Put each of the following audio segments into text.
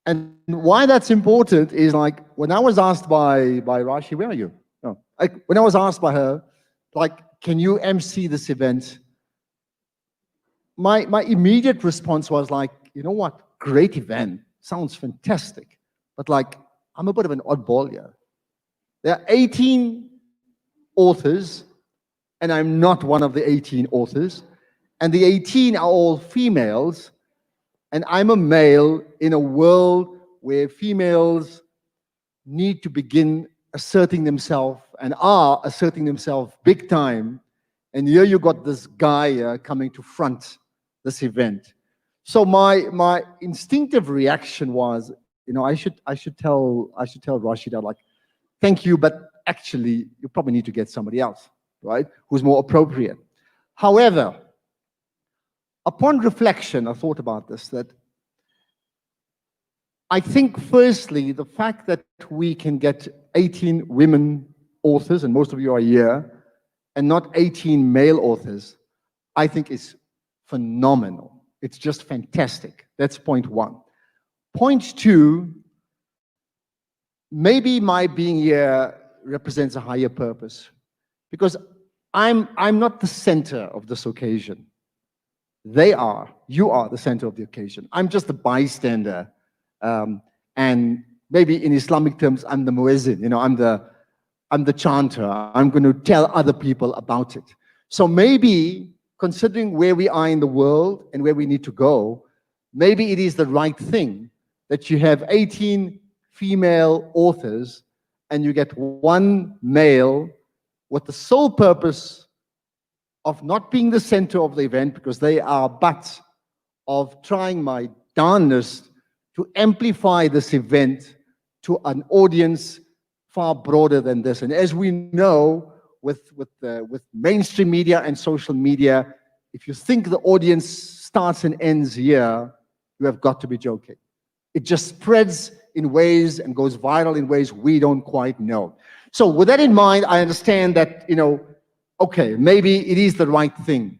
And why that's important is like when I was asked by Rashi, where are you? No, when I was asked by her, like, can you MC this event? My immediate response was like, you know what? Great event, sounds fantastic, but like I'm a bit of an oddball here. There are 18 authors, and I'm not one of the 18 authors, and the 18 are all females. And I'm a male in a world where females need to begin asserting themselves and are asserting themselves big time. And here you got this guy coming to front this event. So my instinctive reaction was, you know, I should tell Rashida, like, thank you, but actually you probably need to get somebody else, right, who's more appropriate. However, upon reflection, I thought about this, that I think firstly, the fact that we can get 18 women authors, and most of you are here, and not 18 male authors, I think is phenomenal. It's just fantastic. That's point one. Point two, maybe my being here represents a higher purpose, because I'm not the center of this occasion. You are the center of the occasion. I'm just a bystander. And maybe in Islamic terms, I'm the muezzin, you know, I'm the chanter. I'm going to tell other people about it. So maybe, considering where we are in the world and where we need to go, maybe it is the right thing that you have 18 female authors and you get one male with the sole purpose of not being the center of the event, because they are but of trying my darndest to amplify this event to an audience far broader than this. And as we know, with mainstream media and social media, if you think the audience starts and ends here, you have got to be joking. It just spreads in ways and goes viral in ways we don't quite know. So with that in mind, I understand that, you know, okay, maybe it is the right thing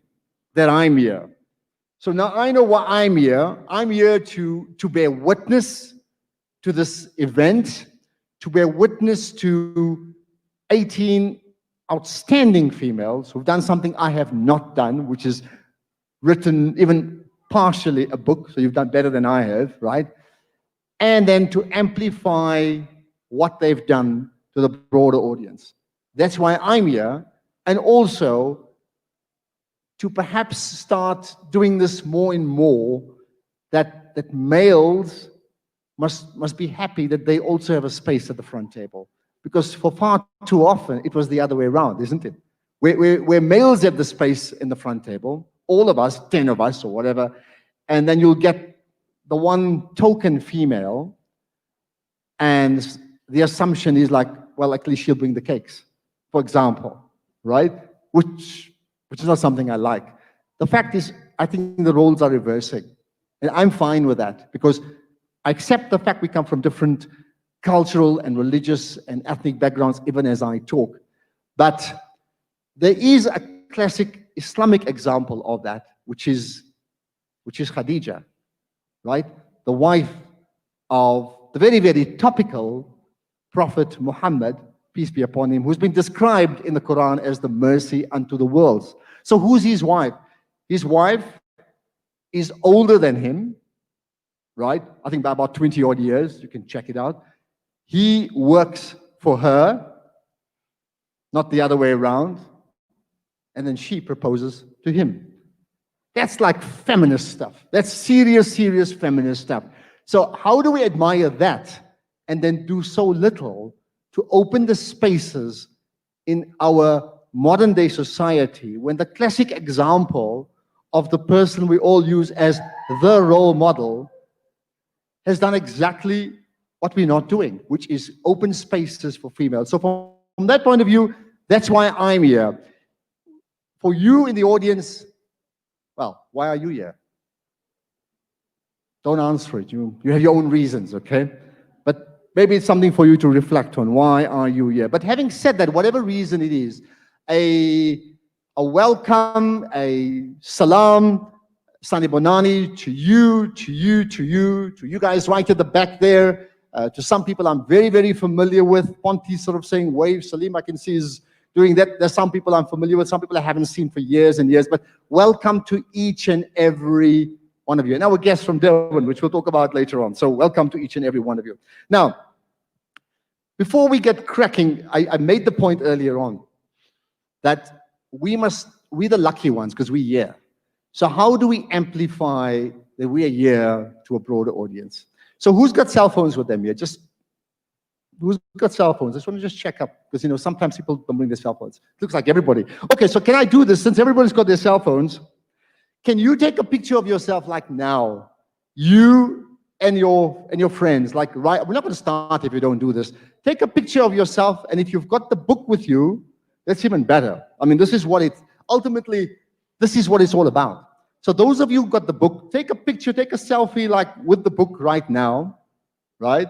that I'm here. So now I know why I'm here. I'm here to bear witness to this event, to bear witness to 18 outstanding females who've done something I have not done, which is written even partially a book, so you've done better than I have, right? And then to amplify what they've done to the broader audience. That's why I'm here. And also to perhaps start doing this more and more, that males must be happy that they also have a space at the front table. Because for far too often, it was the other way around, isn't it? Where males have the space in the front table, all of us, 10 of us or whatever, and then you'll get the one token female, and the assumption is like, well, at least she'll bring the cakes, for example. Right? Which is not something I like. The fact is, I think the roles are reversing. And I'm fine with that, because I accept the fact we come from different cultural and religious and ethnic backgrounds, even as I talk. But there is a classic Islamic example of that, which is Khadija, right? The wife of the very, very topical Prophet Muhammad, peace be upon him, who's been described in the Quran as the mercy unto the worlds. So who's his wife? His wife is older than him, right? I think by about 20 odd years, you can check it out. He works for her, not the other way around, and then she proposes to him. That's like feminist stuff. That's serious, serious feminist stuff. So how do we admire that and then do so little to open the spaces in our modern day society, when the classic example of the person we all use as the role model has done exactly what we're not doing, which is open spaces for females. So from that point of view, that's why I'm here. For you in the audience, well, why are you here? Don't answer it. You have your own reasons, okay? But maybe it's something for you to reflect on. Why are you here? But having said that, whatever reason it is, a welcome, a salam, Sunny Bonani, to you, to you, to you, to you guys right at the back there, to some people I'm very, very familiar with. Ponty sort of saying wave. Salim, I can see, is doing that. There's some people I'm familiar with, some people I haven't seen for years and years, but welcome to each and every one of you. And our guest from Durban, which we'll talk about later on. So welcome to each and every one of you. Now, before we get cracking, I made the point earlier on that we're the lucky ones because we're here. So how do we amplify that we are here to a broader audience? So who's got cell phones with them here? Who's got cell phones? I just want to check up because, sometimes people don't bring their cell phones. It looks like everybody. Okay, so can I do this? Since everybody's got their cell phones, can you take a picture of yourself like now? You and your friends, like right, we're not going to start if you don't do this. Take a picture of yourself, and if you've got the book with you, that's even better. I mean, this is what it's all about. So those of you who got the book, take a picture, take a selfie like with the book right now, right?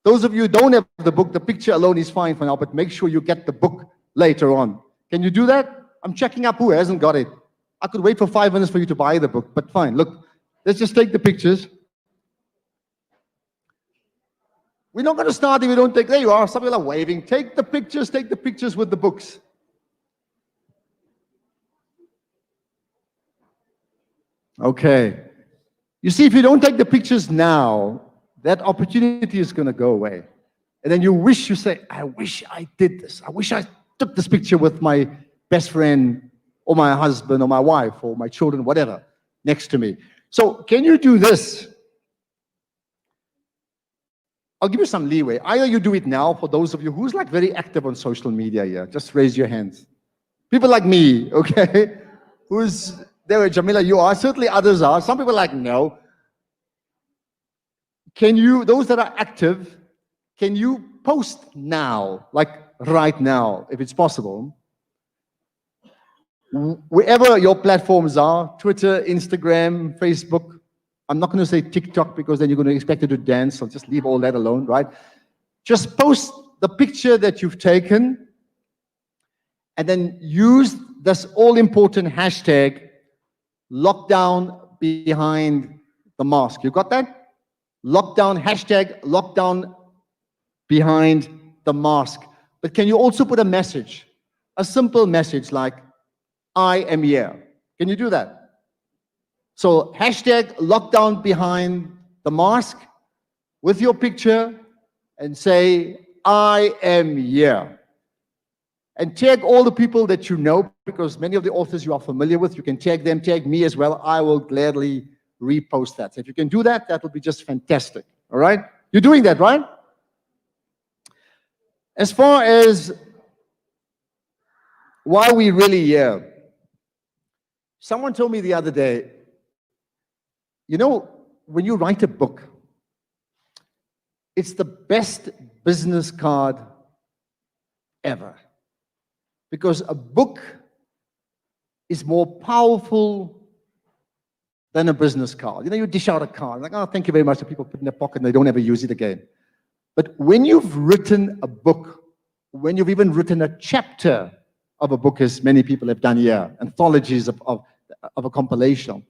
Those of you who don't have the book, the picture alone is fine for now, but make sure you get the book later on. Can you do that? I'm checking up who hasn't got it. I could wait for 5 minutes for you to buy the book, but fine. Look, let's just take the pictures. We're not going to start if we don't take, there you are, some people are waving. Take the pictures with the books. Okay. You see, if you don't take the pictures now, that opportunity is going to go away. And then you say, I wish I did this. I wish I took this picture with my best friend or my husband or my wife or my children, whatever, next to me. So can you do this? I'll give you some leeway. Either you do it now, for those of you who's like very active on social media here, just raise your hands. People like me, okay? Who's there, Jamila, you are, certainly others are. Some people are like, no. Can you, those that are active, can you post now, like right now, if it's possible? Wherever your platforms are, Twitter, Instagram, Facebook. I'm not going to say TikTok because then you're going to expect it to dance, so just leave all that alone, right? Just post the picture that you've taken and then use this all-important hashtag, lockdown behind the mask. You got that? Lockdown, hashtag lockdown behind the mask. But can you also put a message, a simple message like, I am here. Can you do that? So hashtag lockdown behind the mask with your picture and say, I am here. And tag all the people that you know, because many of the authors you are familiar with, you can tag them, tag me as well. I will gladly repost that. So if you can do that, that will be just fantastic. All right? You're doing that, right? As far as why we really here, someone told me the other day, when you write a book, it's the best business card ever. Because a book is more powerful than a business card. You dish out a card, like, oh, thank you very much, the people put it in their pocket and they don't ever use it again. But when you've written a book, when you've even written a chapter of a book, as many people have done here, anthologies of a compilation,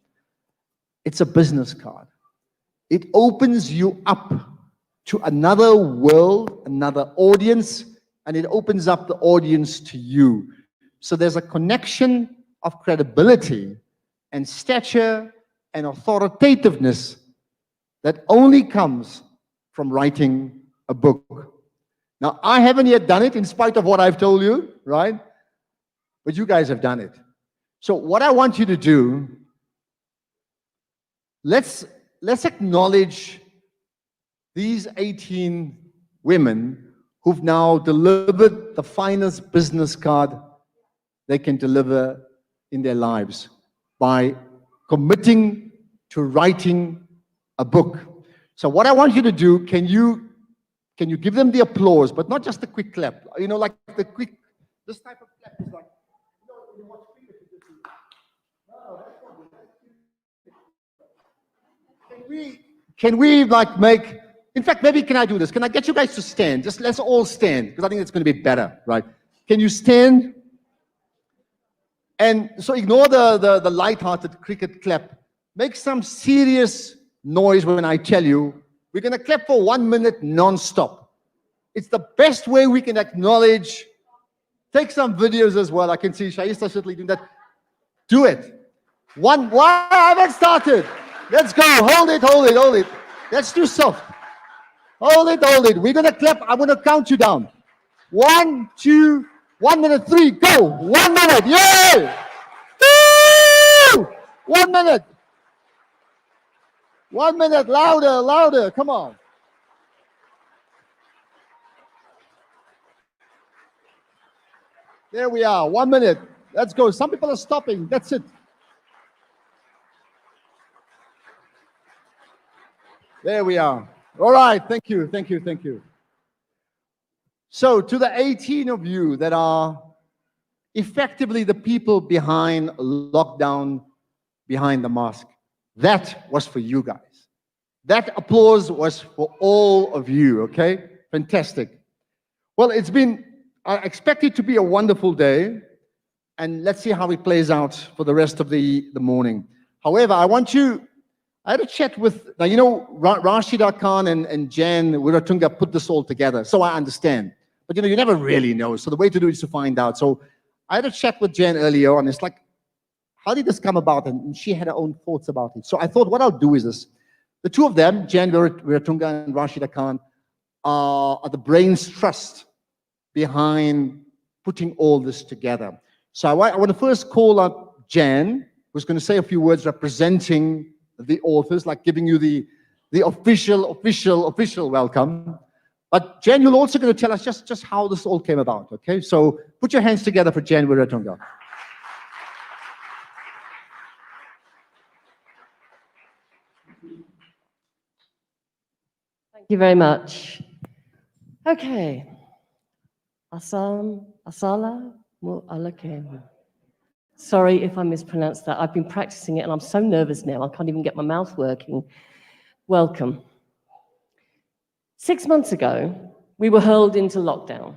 it's a business card. It opens you up to another world, another audience, and it opens up the audience to you. So there's a connection of credibility and stature and authoritativeness that only comes from writing a book. Now, I haven't yet done it in spite of what I've told you, right? But you guys have done it. So what I want you to do, let's acknowledge these 18 women who've now delivered the finest business card they can deliver in their lives by committing to writing a book. So what I want you to do, can you give them the applause, but not just a quick clap? Like the quick, this type of clap is like, you watch cricket, no, that's not good. Can we like make, in fact, maybe can I do this? Can I get you guys to stand? Just let's all stand, because I think it's going to be better, right? Can you stand? And so ignore the light-hearted cricket clap. make some serious noise when I tell you we're going to clap for 1 minute non-stop. It's the best way we can acknowledge. Take some videos as well. I can see Shaista certainly doing that. Do it. One, I haven't started. Let's go. Hold it, hold it, hold it. That's too soft. Hold it, hold it. We're going to clap. I'm going to count you down. 1, 2, 1 minute, 3, go. 1 minute. Yay! Woo! 1 minute. 1 minute. Louder, louder. Come on. There we are. 1 minute. Let's go. Some people are stopping. That's it. There we are. All right. Thank you. Thank you. Thank you. So to the 18 of you that are effectively the people behind lockdown, behind the mask, that was for you guys. That applause was for all of you, okay? Fantastic. Well, I expect it to be a wonderful day, and let's see how it plays out for the rest of the morning. However, I had a chat with, now you know, Rashida Khan and Jan Wiratunga put this all together, so I understand. But you know, you never really know, so the way to do it is to find out. So I had a chat with Jan earlier, and it's like, how did this come about? And she had her own thoughts about it. So I thought what I'll do is this. The two of them, Jan Wiratunga and Rashida Khan, are the brains trust behind putting all this together. So I want to first call up Jan, who's going to say a few words representing the authors, like giving you the official welcome. But Jan, you're also going to tell us just how this all came about, okay? So put your hands together for Jan Wiratunga. Thank you very much. Okay. Asala Mu'alakem. Sorry if I mispronounced that. I've been practicing it and I'm so nervous now. I can't even get my mouth working. Welcome. 6 months ago, we were hurled into lockdown.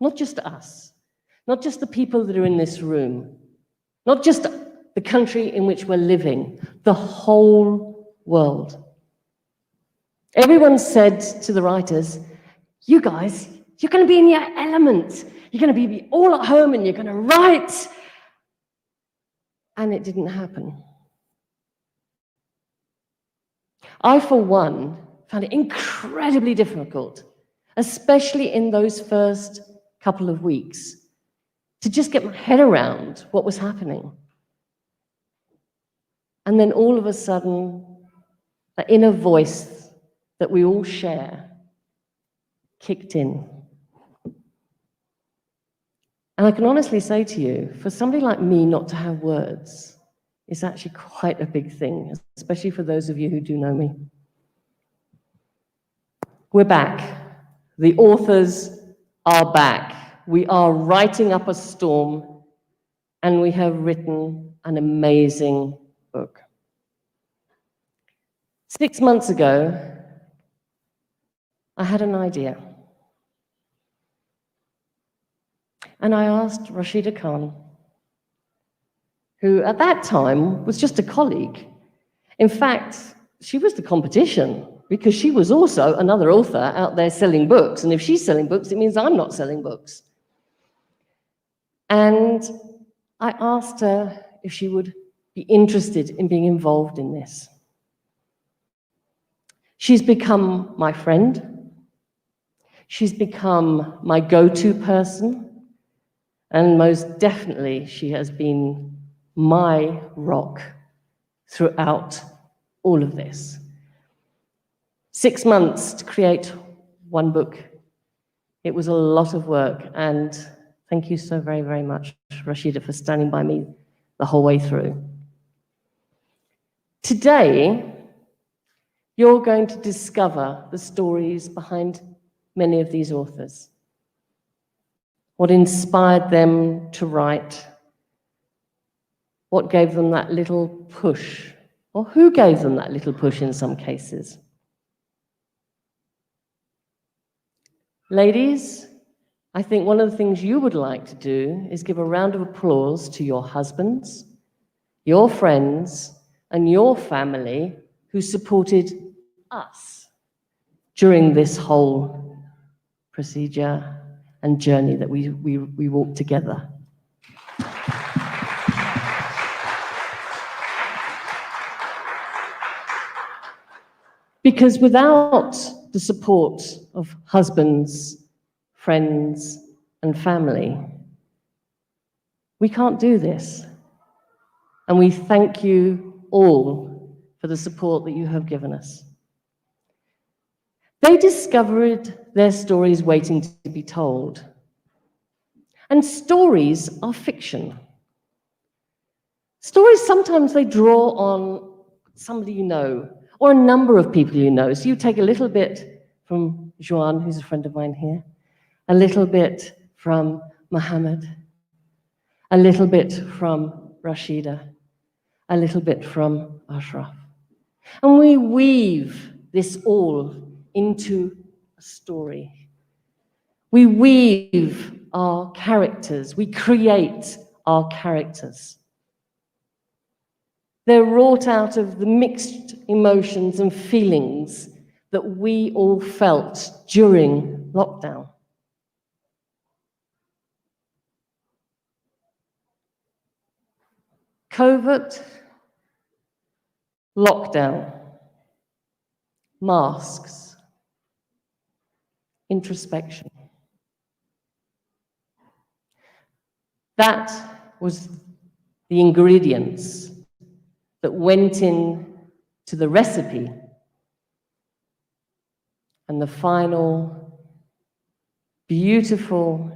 Not just us, not just the people that are in this room, not just the country in which we're living, the whole world. Everyone said to the writers, you guys, you're going to be in your element. You're going to be all at home and you're going to write. And it didn't happen. I, for one, found it incredibly difficult, especially in those first couple of weeks, to just get my head around what was happening. And then all of a sudden, the inner voice that we all share kicked in. And I can honestly say to you, for somebody like me not to have words is actually quite a big thing, especially for those of you who do know me. We're back. The authors are back. We are writing up a storm, and we have written an amazing book. 6 months ago, I had an idea. And I asked Rashida Khan, who at that time was just a colleague. In fact, she was the competition because she was also another author out there selling books. And if she's selling books, it means I'm not selling books. And I asked her if she would be interested in being involved in this. She's become my friend. She's become my go-to person. And most definitely, she has been my rock throughout all of this. 6 months to create one book. It was a lot of work, and thank you so very, very much, Rashida, for standing by me the whole way through. Today, you're going to discover the stories behind many of these authors. What inspired them to write? What gave them that little push? Or who gave them that little push in some cases? Ladies, I think one of the things you would like to do is give a round of applause to your husbands, your friends, and your family who supported us during this whole procedure and journey that we walked together. Because without the support of husbands, friends, and family, we can't do this. And we thank you all for the support that you have given us. They discovered their stories waiting to be told. And stories are fiction. Stories, sometimes they draw on somebody you know, or a number of people you know. So you take a little bit from Joanne, who's a friend of mine here, a little bit from Mohammed, a little bit from Rashida, a little bit from Ashraf. And we weave this all into a story. We weave our characters, we create our characters. They're wrought out of the mixed emotions and feelings that we all felt during lockdown. Covert, lockdown, masks, introspection. That was the ingredients that went in to the recipe, and the final beautiful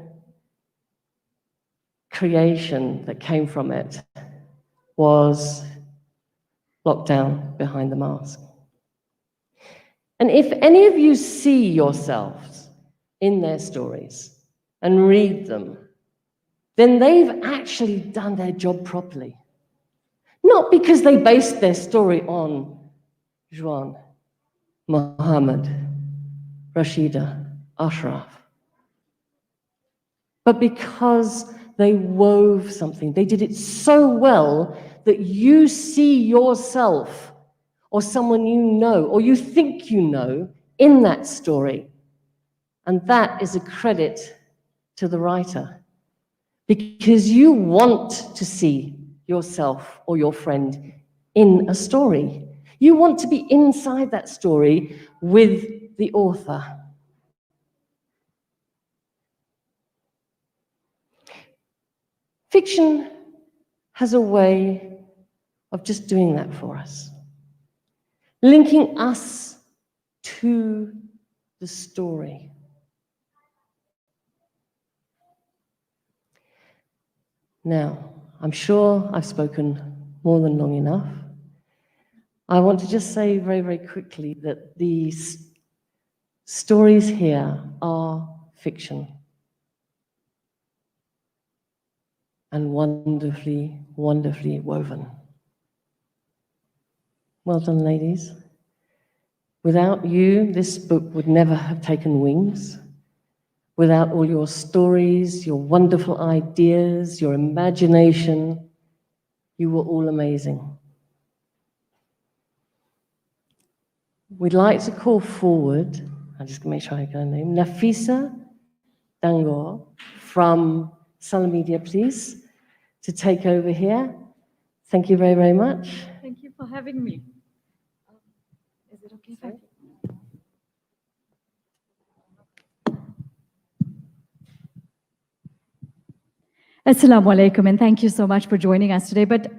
creation that came from it was lockdown behind the mask. And if any of you see yourselves in their stories and read them, then they've actually done their job properly. Not because they based their story on Joanne, Mohammed, Rashida, Ashraf, but because they wove something. They did it so well that you see yourself or someone you know or you think you know in that story. And that is a credit to the writer, because you want to see yourself or your friend in a story. You want to be inside that story with the author. Fiction has a way of just doing that for us, linking us to the story. Now, I'm sure I've spoken more than long enough. I want to just say very, very quickly that these stories here are fiction. And wonderfully, wonderfully woven. Well done, ladies. Without you, this book would never have taken wings. Without all your stories, your wonderful ideas, your imagination, you were all amazing. We'd like to call forward, I'm just going to make sure I get her name, Nafisa Dangor from Salaam Media, please, to take over here. Thank you very, very much. Thank you for having me. Is it okay if I... Assalamu alaikum, and thank you so much for joining us today. But,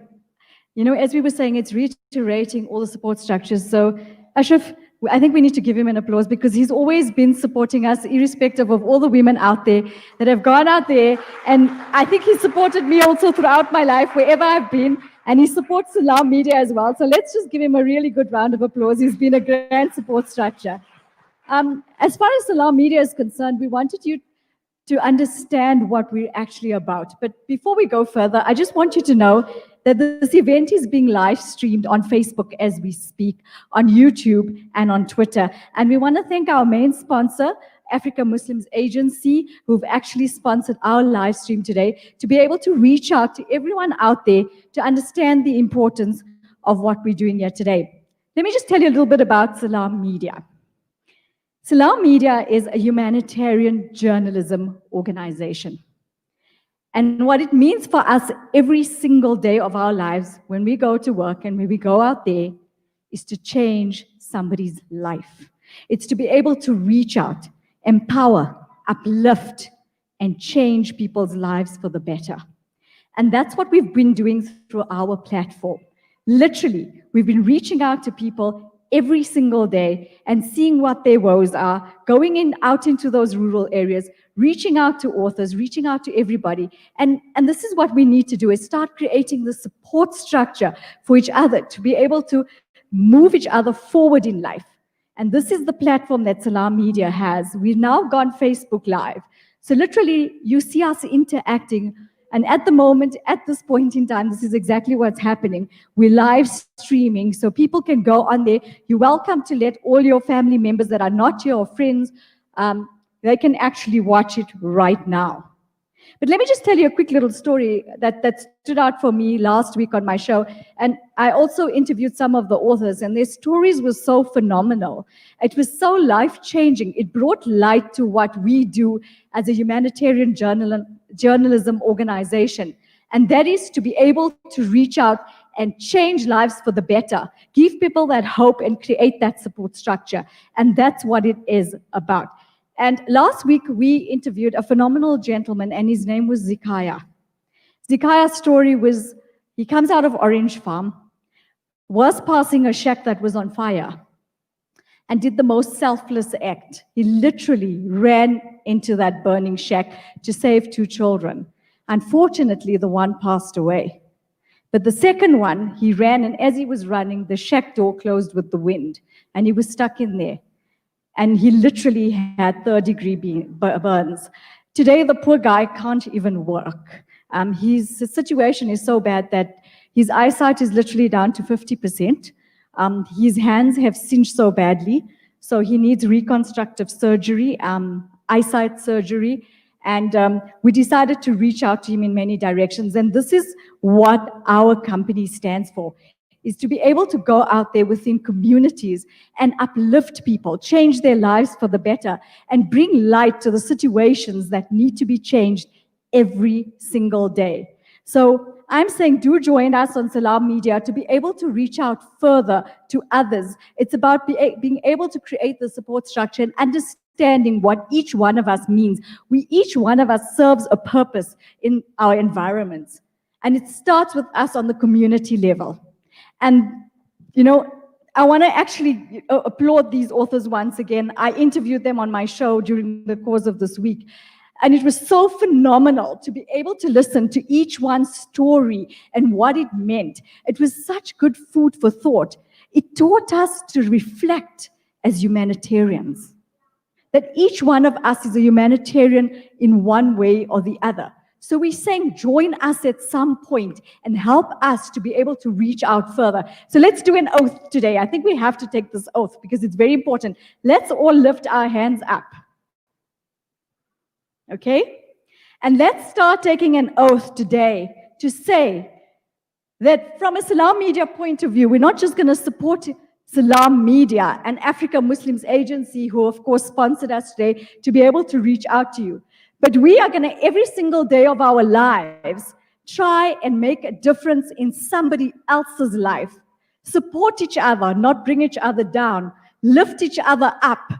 you know, as we were saying, it's reiterating all the support structures. So, Ashraf, I think we need to give him an applause because he's always been supporting us, irrespective of all the women out there that have gone out there. And I think he supported me also throughout my life, wherever I've been. And he supports Salaam Media as well. So let's just give him a really good round of applause. He's been a grand support structure. As far as Salaam Media is concerned, we wanted you to understand what we're actually about. But before we go further, I just want you to know that this event is being live streamed on Facebook as we speak, on YouTube and on Twitter. And we want to thank our main sponsor, Africa Muslims Agency, who've actually sponsored our live stream today to be able to reach out to everyone out there to understand the importance of what we're doing here today. Let me just tell you a little bit about Salaam Media. Salaam Media is a humanitarian journalism organization. And what it means for us every single day of our lives when we go to work and when we go out there is to change somebody's life. It's to be able to reach out, empower, uplift, and change people's lives for the better. And that's what we've been doing through our platform. Literally, we've been reaching out to people every single day and seeing what their woes are, going out into those rural areas, reaching out to authors, reaching out to everybody. And this is what we need to do, is start creating the support structure for each other to be able to move each other forward in life. And this is the platform that Salaam Media has. We've now gone Facebook Live. So literally, you see us interacting. And at the moment, at this point in time, this is exactly what's happening. We're live streaming, so people can go on there. You're welcome to let all your family members that are not your friends, they can actually watch it right now. But let me just tell you a quick little story that stood out for me last week on my show. And I also interviewed some of the authors, and their stories were so phenomenal. It was so life-changing. It brought light to what we do as a humanitarian journalism organization. And that is to be able to reach out and change lives for the better, give people that hope and create that support structure. And that's what it is about. And last week, we interviewed a phenomenal gentleman, and his name was Zikaya. Zikaya's story was, he comes out of Orange Farm, was passing a shack that was on fire, and did the most selfless act. He literally ran into that burning shack to save 2 children. Unfortunately, the one passed away. But the second one, he ran, and as he was running, the shack door closed with the wind, and he was stuck in there. And he literally had 3rd-degree burns. Today, the poor guy can't even work. His situation is so bad that his eyesight is literally down to 50%. His hands have singed so badly, so he needs reconstructive surgery, eyesight surgery, and we decided to reach out to him in many directions. And this is what our company stands for, is to be able to go out there within communities and uplift people, change their lives for the better, and bring light to the situations that need to be changed every single day. So I'm saying, do join us on Salaam Media to be able to reach out further to others. It's about being able to create the support structure and understanding what each one of us means. Each one of us serves a purpose in our environments. And it starts with us on the community level. And, I want to actually applaud these authors once again. I interviewed them on my show during the course of this week. And it was so phenomenal to be able to listen to each one's story and what it meant. It was such good food for thought. It taught us to reflect as humanitarians, that each one of us is a humanitarian in one way or the other. So we're saying, join us at some point and help us to be able to reach out further. So let's do an oath today. I think we have to take this oath because it's very important. Let's all lift our hands up. Okay? And let's start taking an oath today to say that from a Salaam Media point of view, we're not just going to support Salaam Media, an Africa Muslims agency who, of course, sponsored us today to be able to reach out to you. But we are going to, every single day of our lives, try and make a difference in somebody else's life. Support each other, not bring each other down. Lift each other up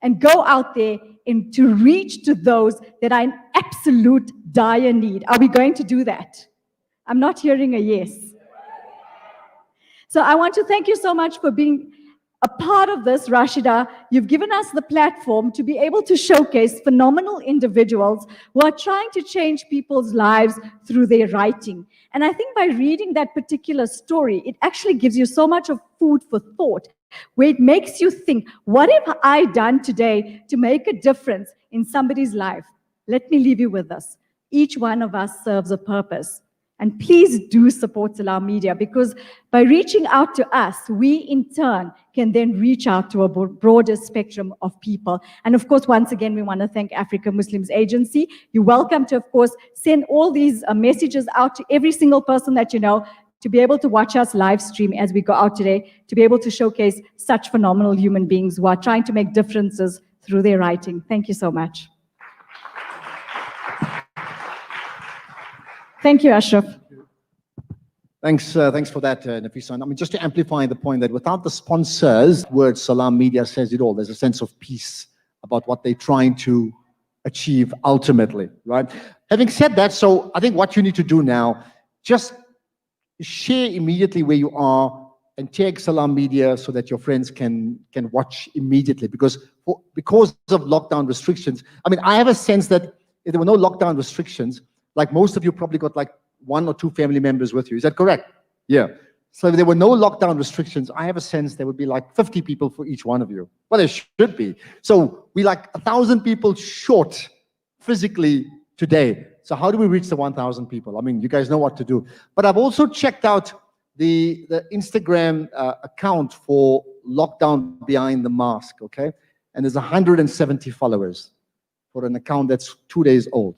and go out there and to reach to those that are in absolute dire need. Are we going to do that? I'm not hearing a yes. So I want to thank you so much for being a part of this, Rashida. You've given us the platform to be able to showcase phenomenal individuals who are trying to change people's lives through their writing. And I think by reading that particular story, it actually gives you so much of food for thought, where it makes you think, what have I done today to make a difference in somebody's life? Let me leave you with this. Each one of us serves a purpose. And please do support Salaam Media, because by reaching out to us, we in turn can then reach out to a broader spectrum of people. And of course, once again, we want to thank Africa Muslims Agency. You're welcome to, of course, send all these messages out to every single person that you know. to be able to watch us live stream as we go out today, to be able to showcase such phenomenal human beings who are trying to make differences through their writing. Thank you so much. Thank you, Ashraf. Thanks for that, Nafisa. I mean, just to amplify the point that without the sponsors, word Salaam Media says it all. There's a sense of peace about what they're trying to achieve ultimately, right? Having said that, so I think what you need to do now, just share immediately where you are and tag Salaam Media so that your friends can watch immediately, because of lockdown restrictions. I mean, I have a sense that if there were no lockdown restrictions, like most of you probably got like 1 or 2 family members with you. Is that correct? Yeah. So if there were no lockdown restrictions, I have a sense there would be like 50 people for each one of you. Well, there should be. So we like 1,000 people short physically today. So how do we reach the 1,000 people? I mean, you guys know what to do. But I've also checked out the Instagram account for Lockdown Behind the Mask, okay? And there's 170 followers for an account that's 2 days old.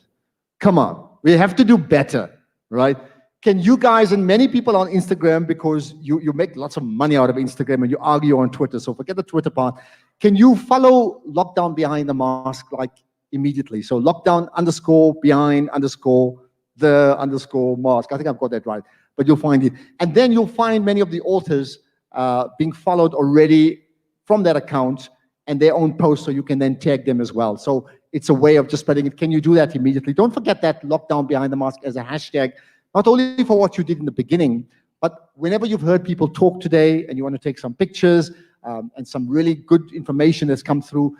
Come on, we have to do better, right? Can you guys, and many people on Instagram, because you make lots of money out of Instagram and you argue on Twitter, so forget the Twitter part. Can you follow Lockdown Behind the Mask like immediately? So lockdown_behind_the_mask. I think I've got that right, but you'll find it. And then you'll find many of the authors being followed already from that account and their own posts, so you can then tag them as well. So it's a way of just spreading it. Can you do that immediately? Don't forget that Lockdown Behind the Mask as a hashtag, not only for what you did in the beginning, but whenever you've heard people talk today and you want to take some pictures and some really good information that's come through,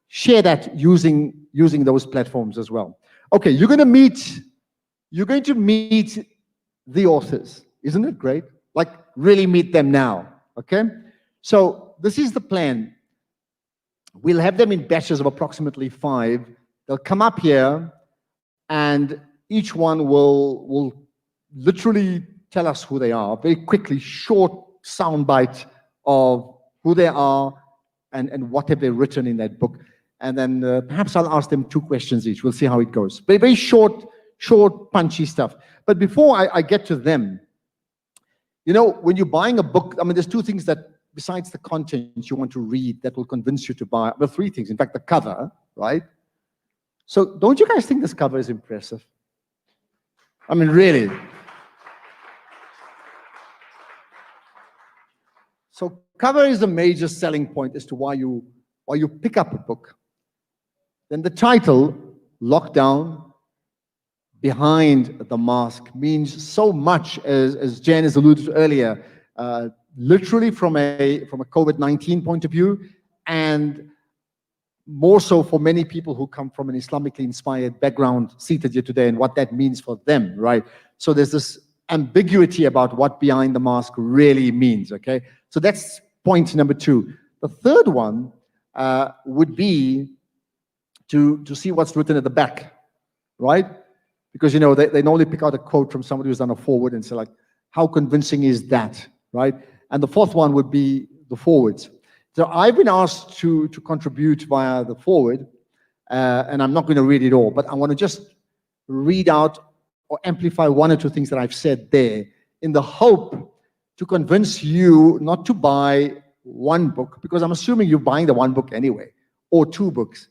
share that using those platforms as well. Okay, you're going to meet the authors. Isn't it great? Like, really meet them now, okay? So this is the plan. We'll have them in batches of approximately 5. They'll come up here, and each one will literally tell us who they are, very quickly, short soundbite of who they are and what have they written in that book. And then perhaps I'll ask them 2 questions each. We'll see how it goes. Very, very short, punchy stuff. But before I get to them, you know, when you're buying a book, I mean, there's 2 things that, besides the content you want to read, that will convince you to buy. Well, 3 things. In fact, the cover, right? So don't you guys think this cover is impressive? I mean, really. So cover is a major selling point as to why you pick up a book. Then the title, Lockdown Behind the Mask, means so much, as Jan has alluded to earlier, literally from a COVID-19 point of view, and more so for many people who come from an Islamically inspired background seated here today and what that means for them, right? So there's this ambiguity about what behind the mask really means, okay? So that's point number 2. The third one would be to see what's written at the back, right? Because, you know, they normally pick out a quote from somebody who's done a forward and say, like, how convincing is that, right? And the fourth one would be the forwards. So I've been asked to contribute via the forward, and I'm not going to read it all, but I want to just read out or amplify 1 or 2 things that I've said there in the hope to convince you not to buy 1 book, because I'm assuming you're buying the 1 book anyway, or 2 books.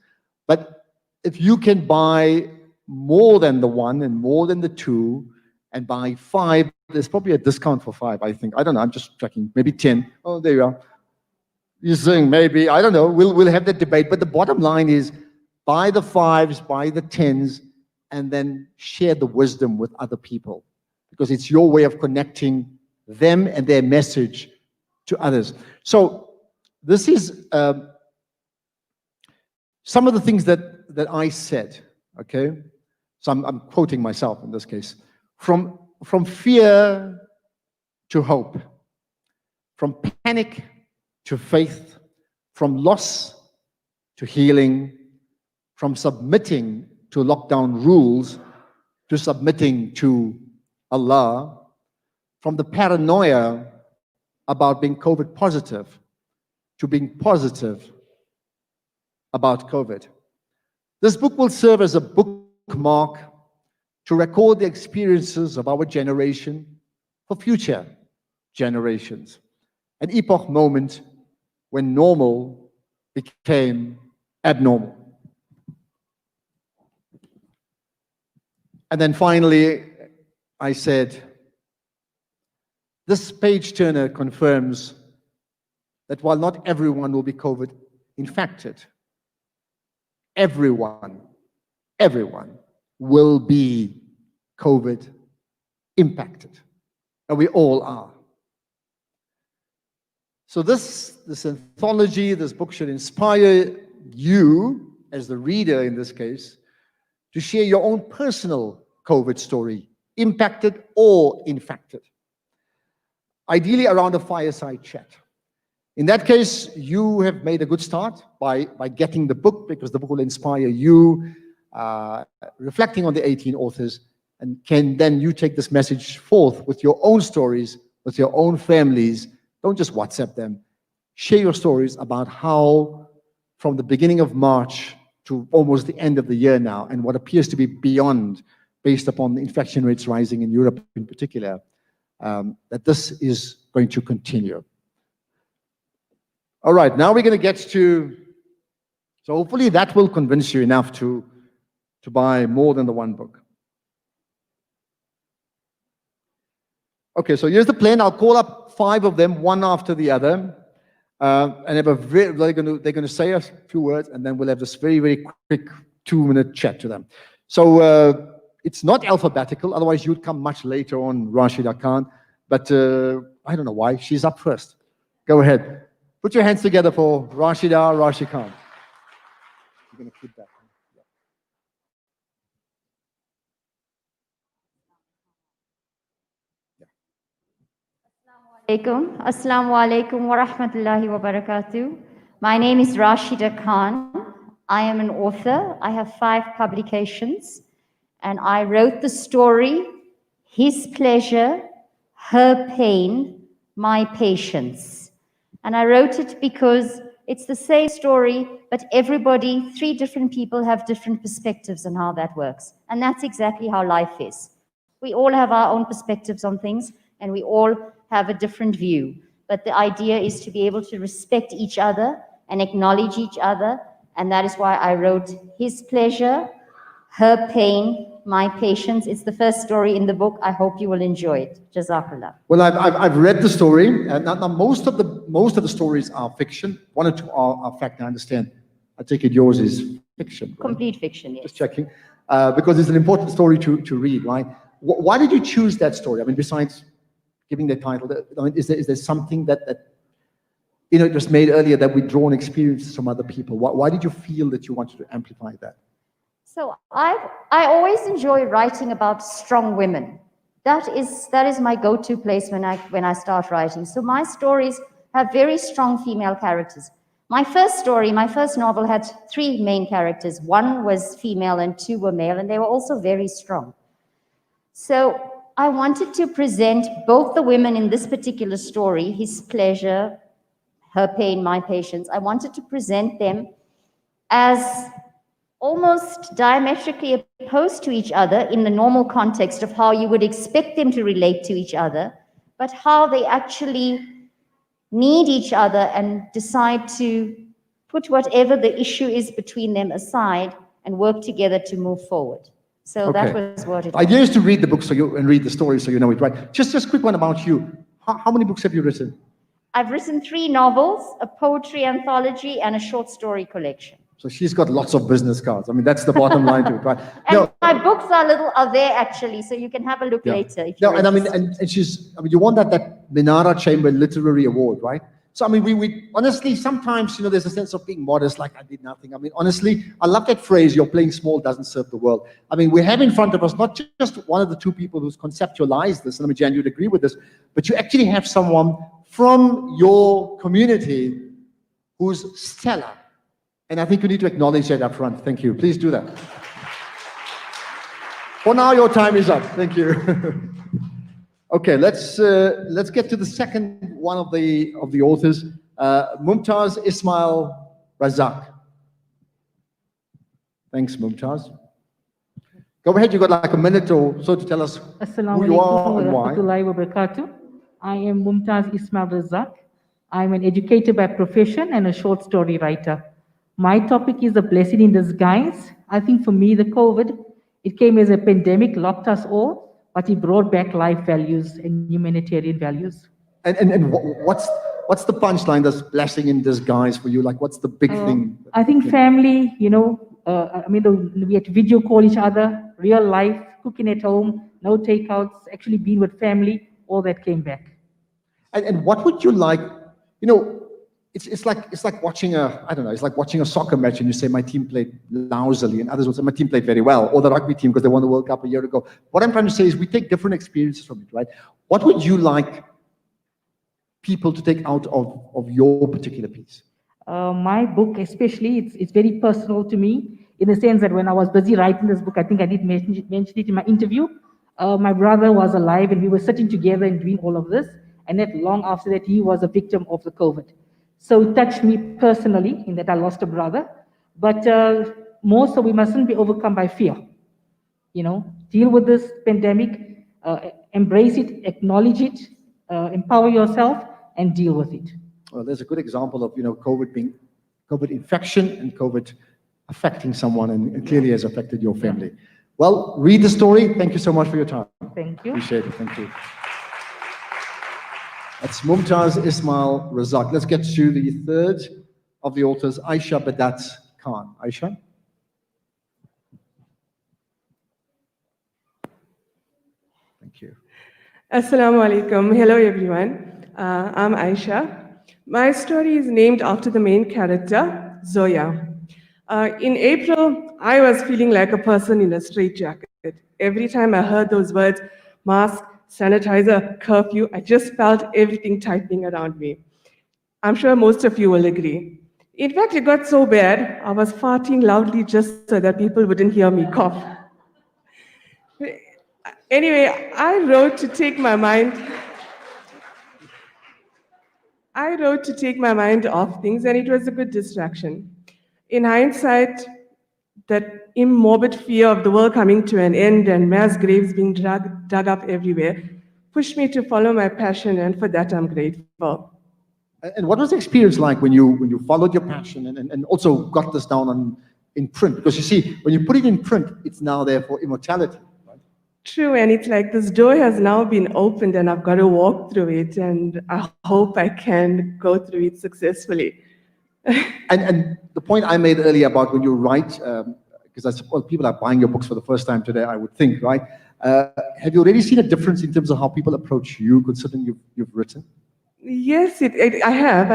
But if you can buy more than the 1 and more than the 2 and buy 5, there's probably a discount for 5, I think. I don't know, I'm just checking, maybe 10. Oh, there you are. You're saying maybe, I don't know, we'll have that debate, but the bottom line is buy the 5s, buy the 10s, and then share the wisdom with other people, because it's your way of connecting them and their message to others. So this is some of the things that I said, okay? So I'm quoting myself in this case. From fear to hope, from panic to faith, from loss to healing, from submitting to lockdown rules to submitting to Allah, from the paranoia about being COVID positive to being positive about COVID. This book will serve as a bookmark to record the experiences of our generation for future generations. An epoch moment when normal became abnormal. And then finally, I said, this page turner confirms that while not everyone will be COVID infected, everyone will be COVID impacted. And we all are. So this anthology, this book should inspire you, as the reader in this case, to share your own personal COVID story, impacted or infected. Ideally around a fireside chat. In that case, you have made a good start by getting the book, because the book will inspire you, reflecting on the 18 authors, and can then you take this message forth with your own stories, with your own families. Don't just WhatsApp them. Share your stories about how, from the beginning of March to almost the end of the year now, and what appears to be beyond, based upon the infection rates rising in Europe in particular, that this is going to continue. All right, now we're going to get to, so hopefully that will convince you enough to buy more than the one book. Okay, so here's the plan. I'll call up 5 of them, one after the other, and have they're going to say a few words, and then we'll have this very, very quick 2-minute chat to them. So it's not alphabetical, otherwise you'd come much later on, Rashida Khan, but I don't know why, she's up first. Go ahead. Put your hands together for Rashida Khan. You're going to keep that. Assalamu alaikum wa rahmatullahi wa barakatuh. My name is Rashida Khan. I am an author. I have 5 publications, and I wrote the story, His Pleasure, Her Pain, My Patience. And I wrote it because it's the same story, but everybody, 3 different people have different perspectives on how that works. And that's exactly how life is. We all have our own perspectives on things, and we all have a different view. But the idea is to be able to respect each other and acknowledge each other. And that is why I wrote His Pleasure, Her Pain, My Patience. It's the first story in the book. I hope you will enjoy it. Jazakallah. Well, I've read the story, and now most of the stories are fiction. 1 or 2 are fact, I understand. I take it yours is fiction. Right? Complete fiction, yes. Just checking. Because it's an important story to read, right? Why did you choose that story? I mean, besides giving the title, I mean, is there something that you know, it was made earlier, that we draw on experiences from other people? Why did you feel that you wanted to amplify that? So I always enjoy writing about strong women. That is my go-to place when I start writing. So my stories have very strong female characters. My first story, my first novel had 3 main characters. 1 was female and 2 were male, and they were also very strong. So I wanted to present both the women in this particular story, His Pleasure, Her Pain, My Patience. I wanted to present them as almost diametrically opposed to each other in the normal context of how you would expect them to relate to each other, but how they actually need each other and decide to put whatever the issue is between them aside and work together to move forward. So Okay. that was what it The idea is to read the book and read the story so you know it, right? Just a quick one about you. How many books have you written? I've written 3 novels, a poetry anthology, and a short story collection. So she's got lots of business cards. I mean, that's the bottom line to it, right? And my books are there actually, so you can have a look later. If No, you're and I mean, interested. you won that Minara Chamber Literary Award, right? So I mean, we honestly, sometimes, you know, there's a sense of being modest, like I did nothing. I mean, honestly, I love that phrase, you're playing small doesn't serve the world. I mean, we have in front of us not just one of the 2 people who's conceptualized this, and I mean, Jan, you'd agree with this, but you actually have someone from your community who's stellar. And I think you need to acknowledge that up front. Thank you. Please do that. For now, your time is up. Thank you. Okay, let's get to the second one of the authors, Mumtaz Ismail Razak. Thanks, Mumtaz. Go ahead, you got like a minute or so to tell us who you are and why. Assalamualaikum wa barakatuh. I am Mumtaz Ismail Razak. I'm an educator by profession and a short story writer. My topic is a blessing in disguise. I think for me, the COVID, it came as a pandemic, locked us all, but it brought back life values and humanitarian values. And what's the punchline, this blessing in disguise for you? Like, what's the big thing? I think family, we had to video call each other, real life, cooking at home, no takeouts, actually being with family, all that came back. And what would you like, it's like watching it's like watching a soccer match and you say, my team played lousily, and others will say, my team played very well, or the rugby team because they won the World Cup a year ago. What I'm trying to say is we take different experiences from it, right? What would you like people to take out of your particular piece? My book, especially, it's very personal to me in the sense that when I was busy writing this book, I think I did mention it in my interview. My brother was alive and we were sitting together and doing all of this. And not long after that, he was a victim of the COVID. So it touched me personally in that I lost a brother. But more so, we mustn't be overcome by fear. Deal with this pandemic, embrace it, acknowledge it, empower yourself, and deal with it. Well, there's a good example of COVID infection and COVID affecting someone, and clearly has affected your family. Yeah. Well, read the story. Thank you so much for your time. Thank you. Appreciate it. Thank you. That's Mumtaz Ismail Razak. Let's get to the third of the authors, Aisha Badat Khan. Aisha? Thank you. Assalamu alaikum. Hello, everyone. I'm Aisha. My story is named after the main character, Zoya. In April, I was feeling like a person in a straitjacket. Every time I heard those words, mask, sanitizer, curfew, I just felt everything tightening around me. I'm sure most of you will agree. In fact, it got so bad, I was farting loudly just so that people wouldn't hear me cough. Anyway, I wrote to take my mind off things, and it was a good distraction. In hindsight, that immorbid fear of the world coming to an end and mass graves being dug up everywhere pushed me to follow my passion, and for that I'm grateful. And what was the experience like when you followed your passion and also got this down in print? Because you see, when you put it in print, it's now there for immortality. Right? True, and it's like this door has now been opened and I've got to walk through it, and I hope I can go through it successfully. And the point I made earlier about when you write, because I suppose people are buying your books for the first time today, I would think, right? Have you already seen a difference in terms of how people approach you, considering you've written? Yes, I have.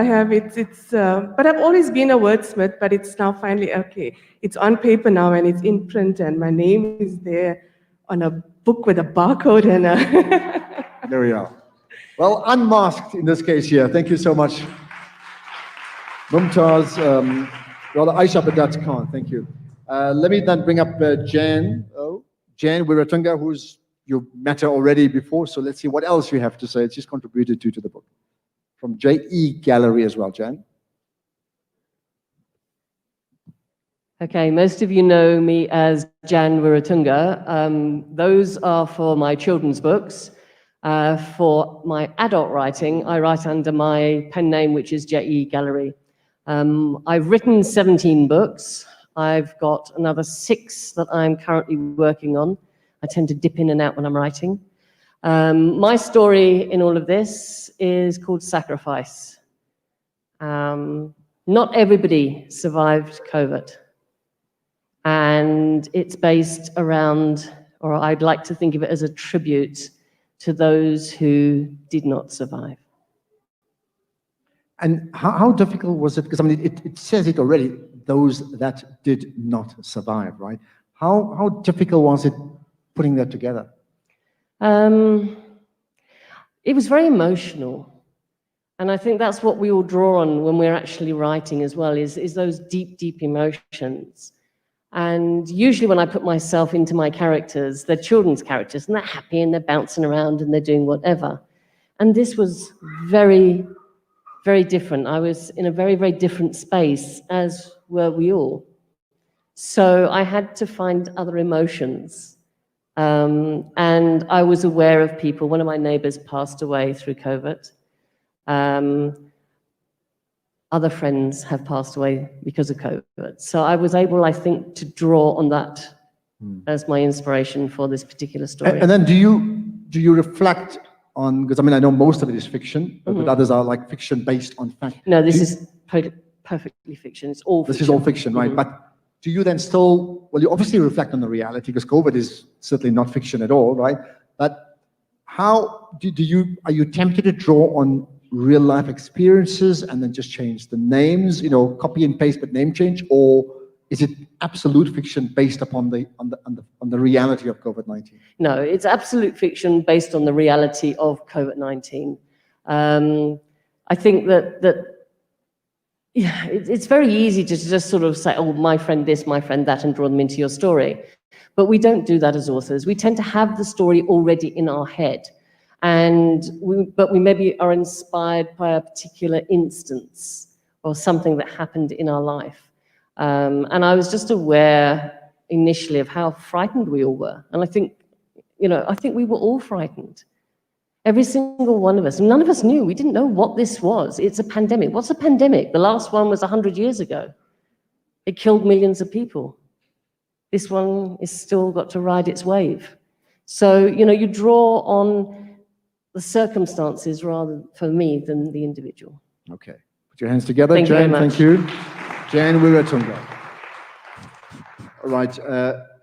But I've always been a wordsmith, but it's now finally, okay, it's on paper now and it's in print and my name is there on a book with a barcode and a... There we are. Well, unmasked in this case here. Thank you so much. Mumtaz, Aisha Badat Khan, thank you. Let me then bring up Jan Wiratunga, who's you met her already before, so let's see what else you have to say. She's contributed to the book. From JE Gallery as well, Jan. Okay, most of you know me as Jan Wiratunga. Those are for my children's books. For my adult writing, I write under my pen name, which is JE Gallery. I've written 17 books. I've got another 6 that I'm currently working on. I tend to dip in and out when I'm writing. My story in all of this is called Sacrifice. Not everybody survived COVID. And it's based around, or I'd like to think of it as a tribute to those who did not survive. And how difficult was it? Because I mean, it says it already, those that did not survive, right? How difficult was it putting that together? It was very emotional. And I think that's what we all draw on when we're actually writing as well, is those deep, deep emotions. And usually when I put myself into my characters, they're children's characters, and they're happy and they're bouncing around and they're doing whatever. And this was very, very different. I was in a very, very different space, as were we all. So I had to find other emotions And I was aware of people. One of my neighbors passed away through COVID. Other friends have passed away because of COVID. So I was able, I think, to draw on that as my inspiration for this particular story. And then do you reflect on, because I mean, I know most of it is fiction, but others are like fiction based on fact. No, this is perfectly fiction. It's all fiction. This is all fiction, right? But do you then still, well, you obviously reflect on the reality because COVID is certainly not fiction at all, right? But how are you tempted to draw on real life experiences and then just change the names, copy and paste but name change, or is it absolute fiction based upon the reality of COVID-19? No, it's absolute fiction based on the reality of COVID-19. I think that it's very easy to just sort of say, oh, my friend this, my friend that, and draw them into your story. But we don't do that as authors. We tend to have the story already in our head. But we maybe are inspired by a particular instance or something that happened in our life. And I was just aware initially of how frightened we all were. And I think we were all frightened. Every single one of us. None of us knew. We didn't know what this was. It's a pandemic. What's a pandemic? The last one was 100 years ago. It killed millions of people. This one is still got to ride its wave. So, you draw on the circumstances rather, for me, than the individual. Okay. Put your hands together, Thank Jan. you very much. Thank you. Jan Wiratunga. All right.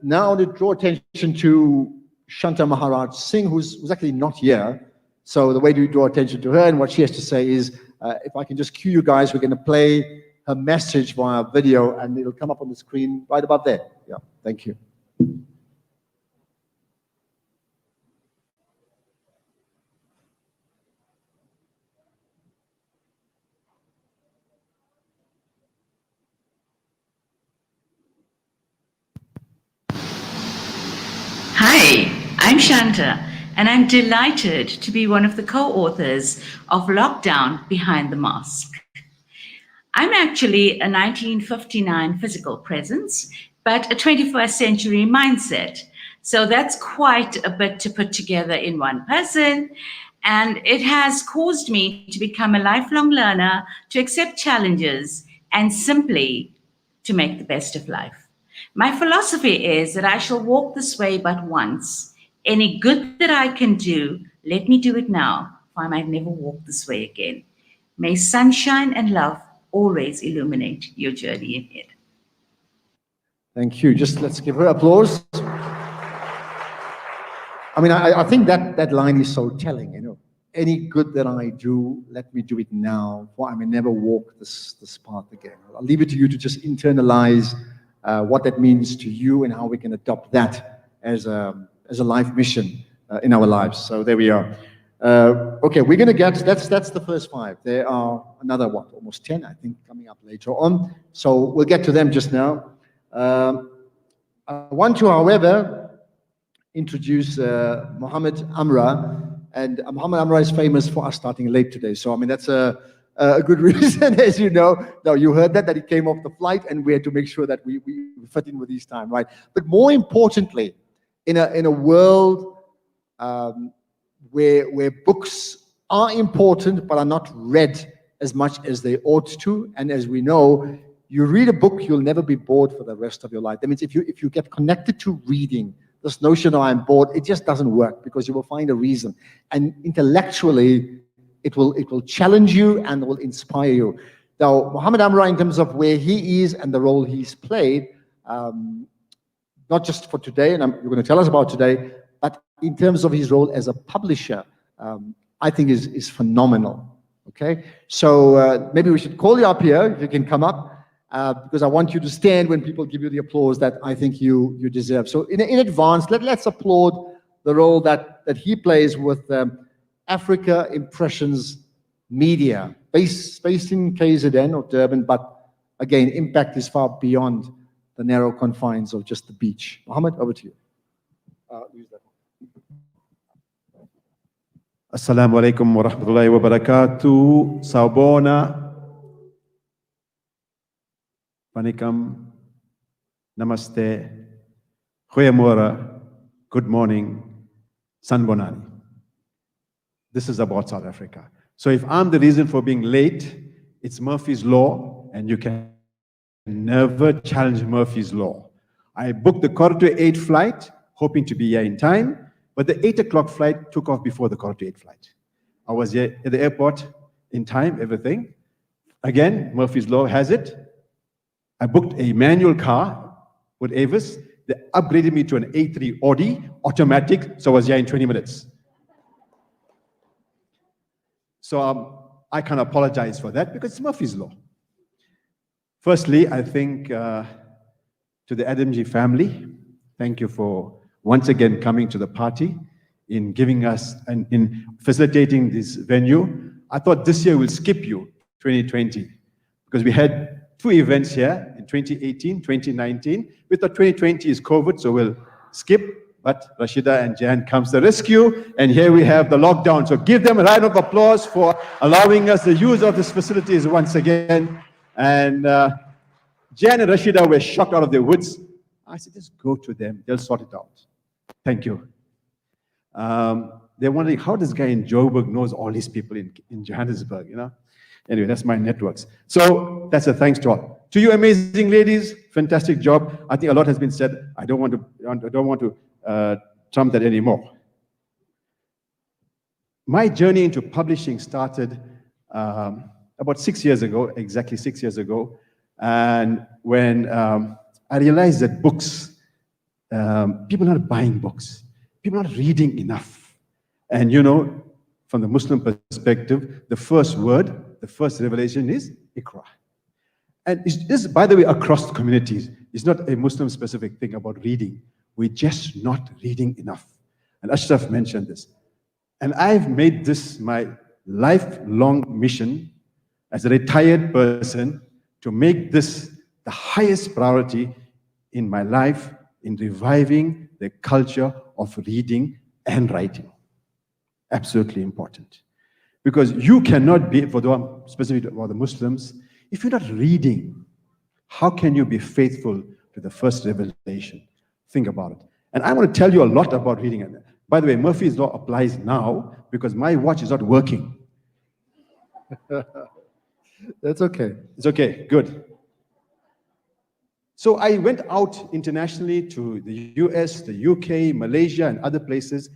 Now I want to draw attention to Shanta Maharaj Singh, who's actually not here. So the way to draw attention to her and what she has to say is, if I can just cue you guys, we're going to play her message via video, and it'll come up on the screen right above there. Yeah, thank you. Hi, I'm Shanta, and I'm delighted to be one of the co-authors of Lockdown Behind the Mask. I'm actually a 1959 physical presence, but a 21st century mindset. So that's quite a bit to put together in one person. And it has caused me to become a lifelong learner, to accept challenges, and simply to make the best of life. My philosophy is that I shall walk this way but once. Any good that I can do, let me do it now, for I might never walk this way again. May sunshine and love always illuminate your journey ahead. Thank you. Just let's give her applause. I mean, I think that line is so telling, Any good that I do, let me do it now, for I may never walk this path again. I'll leave it to you to just internalize what that means to you and how we can adopt that as a life mission in our lives. So there we are. Okay, we're going to get, that's the first 5. There are another, almost 10, I think, coming up later on. So we'll get to them just now. I want to, however, introduce Mohammed Amra. And Mohammed Amra is famous for us starting late today. So, I mean, that's a good reason, as you know. Now, you heard that he came off the flight, and we had to make sure that we fit in with his time, right? But more importantly, in a world where books are important but are not read as much as they ought to, and as we know, you read a book, you'll never be bored for the rest of your life. That means if you get connected to reading, this notion of I'm bored, it just doesn't work, because you will find a reason. And intellectually, it will challenge you and will inspire you. Now, Mohammed Amra, in terms of where he is and the role he's played, not just for today, and you're going to tell us about today, but in terms of his role as a publisher, I think is phenomenal. Okay, so maybe we should call you up here, if you can come up, because I want you to stand when people give you the applause that I think you deserve. So in advance, let's applaud the role that he plays with Africa Impressions Media, based in KZN or Durban, but again, impact is far beyond the narrow confines of just the beach. Mohammed, over to you. Use that one. Assalamu alaikum wa rahmatullahi wa barakatuh. Sawubona. Panikam. Namaste. Goeiemorgen. good morning, Sanbonani. This is about South Africa. So if I'm the reason for being late, it's Murphy's Law, and you can never challenge Murphy's Law. I booked the 8:15 flight, hoping to be here in time, but the 8 o'clock flight took off before the 8:15 flight. I was here at the airport in time, everything. Again, Murphy's Law has it. I booked a manual car with Avis. They upgraded me to an A3 Audi, automatic, so I was here in 20 minutes. So I can't apologize for that because it's Murphy's Law. Firstly, I think to the Adamji family, thank you for once again coming to the party, in giving us and in facilitating this venue. I thought this year we'll skip you, 2020, because we had 2 events here in 2018, 2019. We thought 2020 is COVID, so we'll skip. But Rashida and Jan comes to the rescue, and here we have the lockdown. So give them a round of applause for allowing us the use of these facilities once again. And Jan and Rashida were shocked out of their wits. I said, just go to them, they'll sort it out. Thank you. They're wondering how this guy in Joburg knows all these people in Johannesburg, you know? Anyway, that's my networks. So that's a thanks to all. To you amazing ladies, fantastic job. I think a lot has been said. I don't want to trump that anymore. My journey into publishing started about 6 years ago, exactly 6 years ago. And when I realized that books, people are not buying books. People are not reading enough. And you know, from the Muslim perspective, the first word, the first revelation is Iqra. And this is, by the way, across communities. It's not a Muslim-specific thing about reading. We're just not reading enough. And Ashraf mentioned this. And I've made this my lifelong mission as a retired person to make this the highest priority in my life in reviving the culture of reading and writing. Absolutely important. Because you cannot be, for the specifically about the Muslims, if you're not reading, how can you be faithful to the first revelation? Think about it. And I want to tell you a lot about reading. By the way, Murphy's Law applies now because my watch is not working. That's okay. It's okay, good. So I went out internationally to the US, the UK, Malaysia, and other places,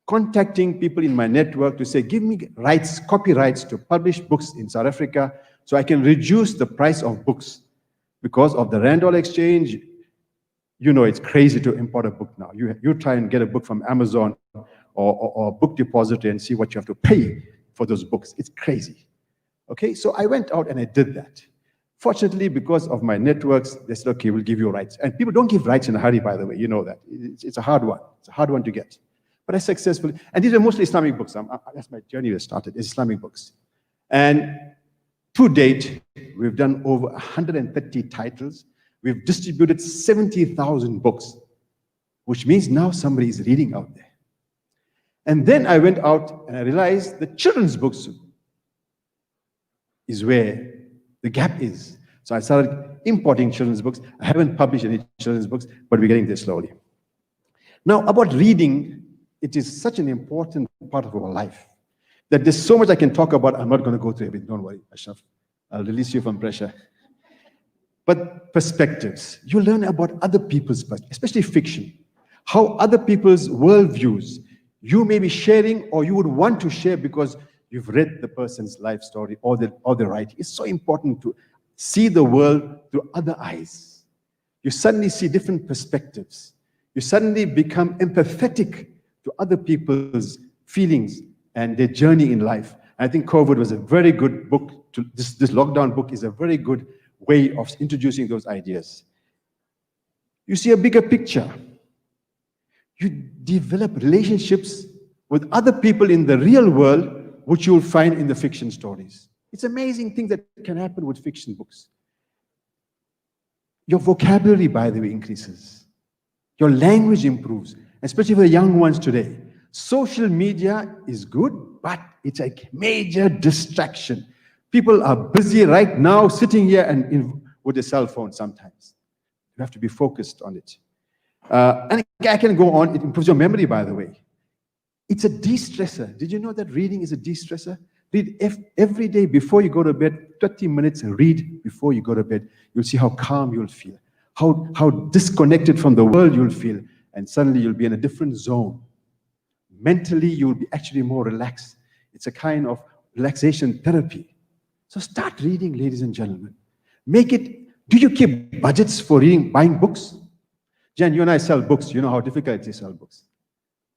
contacting people in my network to say, give me rights, copyrights to publish books in South Africa so I can reduce the price of books. Because of the Rand dollar exchange, you know, it's crazy to import a book now. You try and get a book from Amazon or Book Depository and see what you have to pay for those books. It's crazy. Okay, so I went out and I did that. Fortunately, because of my networks, they said, okay, we'll give you rights. And people don't give rights in a hurry, by the way. You know that. It's a hard one. It's a hard one to get. But I successfully, and these are mostly Islamic books. That's my journey that started, is Islamic books. And to date, we've done over 130 titles. We've distributed 70,000 books, which means now somebody is reading out there. And then I went out and I realized the children's books is where the gap is. So I started importing children's books. I haven't published any children's books, but we're getting there slowly. Now, about reading, it is such an important part of our life that there's so much I can talk about. I'm not going to go through everything. Don't worry, Ashraf. I'll release you from pressure. But perspectives. You learn about other people's perspectives, especially fiction. How other people's worldviews you may be sharing or you would want to share because you've read the person's life story or the writing. It's so important to see the world through other eyes. You suddenly see different perspectives. You suddenly become empathetic to other people's feelings and their journey in life. And I think COVID was a very good book. This lockdown book is a very good way of introducing those ideas. You see a bigger picture. You develop relationships with other people in the real world, which you'll find in the fiction stories. It's an amazing thing that can happen with fiction books. Your vocabulary, by the way, increases. Your language improves, especially for the young ones today. Social media is good, but it's a major distraction. People are busy right now sitting here and with a cell phone sometimes. You have to be focused on it. And I can go on. It improves your memory, by the way. It's a de-stressor. Did you know that reading is a de-stressor? Read every day before you go to bed, 30 minutes, and read before you go to bed. You'll see how calm you'll feel, how disconnected from the world you'll feel, and suddenly you'll be in a different zone. Mentally, you'll be actually more relaxed. It's a kind of relaxation therapy. So start reading, ladies and gentlemen. Make it, do you keep budgets for reading, buying books? Jan, you and I sell books. You know how difficult it is to sell books.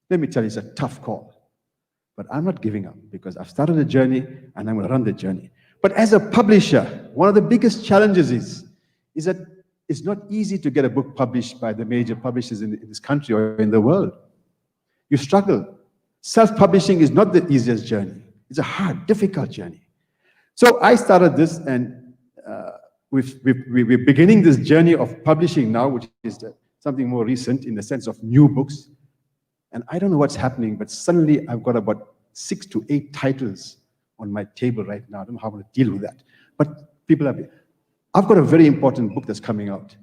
Let me tell you, it's a tough call. But I'm not giving up because I've started a journey and I'm going to run the journey. But as a publisher, one of the biggest challenges is that it's not easy to get a book published by the major publishers in this country or in the world. You struggle. Self-publishing is not the easiest journey. It's a hard, difficult journey. So I started this, and we're beginning this journey of publishing now, which is something more recent in the sense of new books. And I don't know what's happening, but suddenly I've got about 6 to 8 titles on my table right now. I don't know how I'm going to deal with that. But I've got a very important book that's coming out.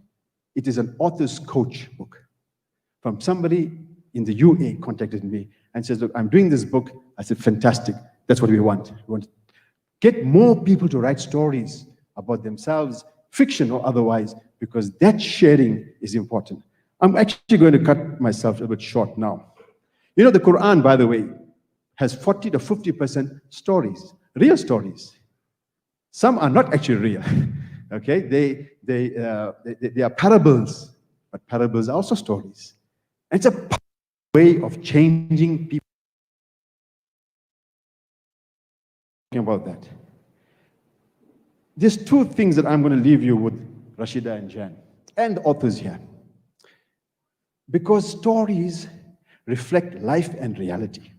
It is an author's coach book. From somebody in the UAE contacted me and says, look, I'm doing this book. I said, fantastic. That's what we want. We want to get more people to write stories about themselves, fiction or otherwise, because that sharing is important. I'm actually going to cut myself a little bit short now. You know, the Quran, by the way, has 40 to 50% stories, real stories. Some are not actually real, okay? They are parables, but parables are also stories. And it's a way of changing people. Talking about that. There's 2 things that I'm going to leave you with, Rashida and Jan, and the authors here. Because stories reflect life and reality.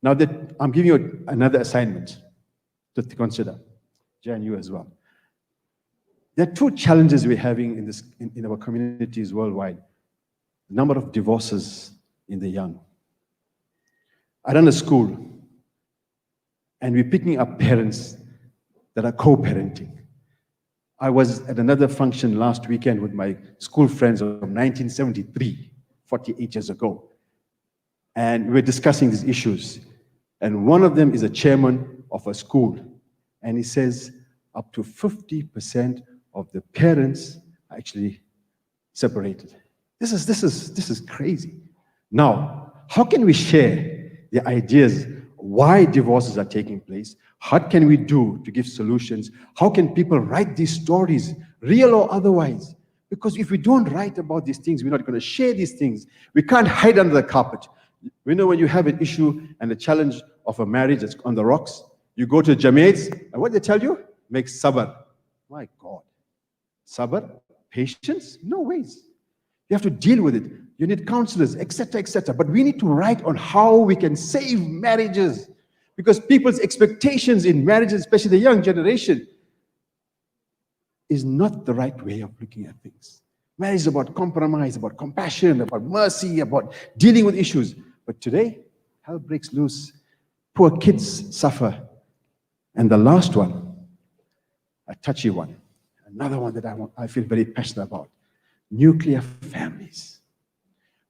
Now that I'm giving you another assignment to consider, Jan, you as well. There are 2 challenges we're having in our communities worldwide. The number of divorces in the young. I run a school, and we're picking up parents that are co-parenting. I was at another function last weekend with my school friends of 1973, 48 years ago. And we were discussing these issues. And one of them is a chairman of a school. And he says up to 50% of the parents are actually separated. This is crazy. Now, how can we share the ideas why divorces are taking place? What can we do to give solutions? How can people write these stories, real or otherwise? Because if we don't write about these things, we're not going to share these things. We can't hide under the carpet. We know when you have an issue and a challenge of a marriage that's on the rocks, you go to Jamaats, and what they tell you? Make sabr. My God. Sabr? Patience? No ways. You have to deal with it. You need counselors, etc., etc. But we need to write on how we can save marriages. Because people's expectations in marriages, especially the young generation, is not the right way of looking at things. Marriage is about compromise, about compassion, about mercy, about dealing with issues. But today, hell breaks loose. Poor kids suffer. And the last one, a touchy one, another one that I feel very passionate about, nuclear families.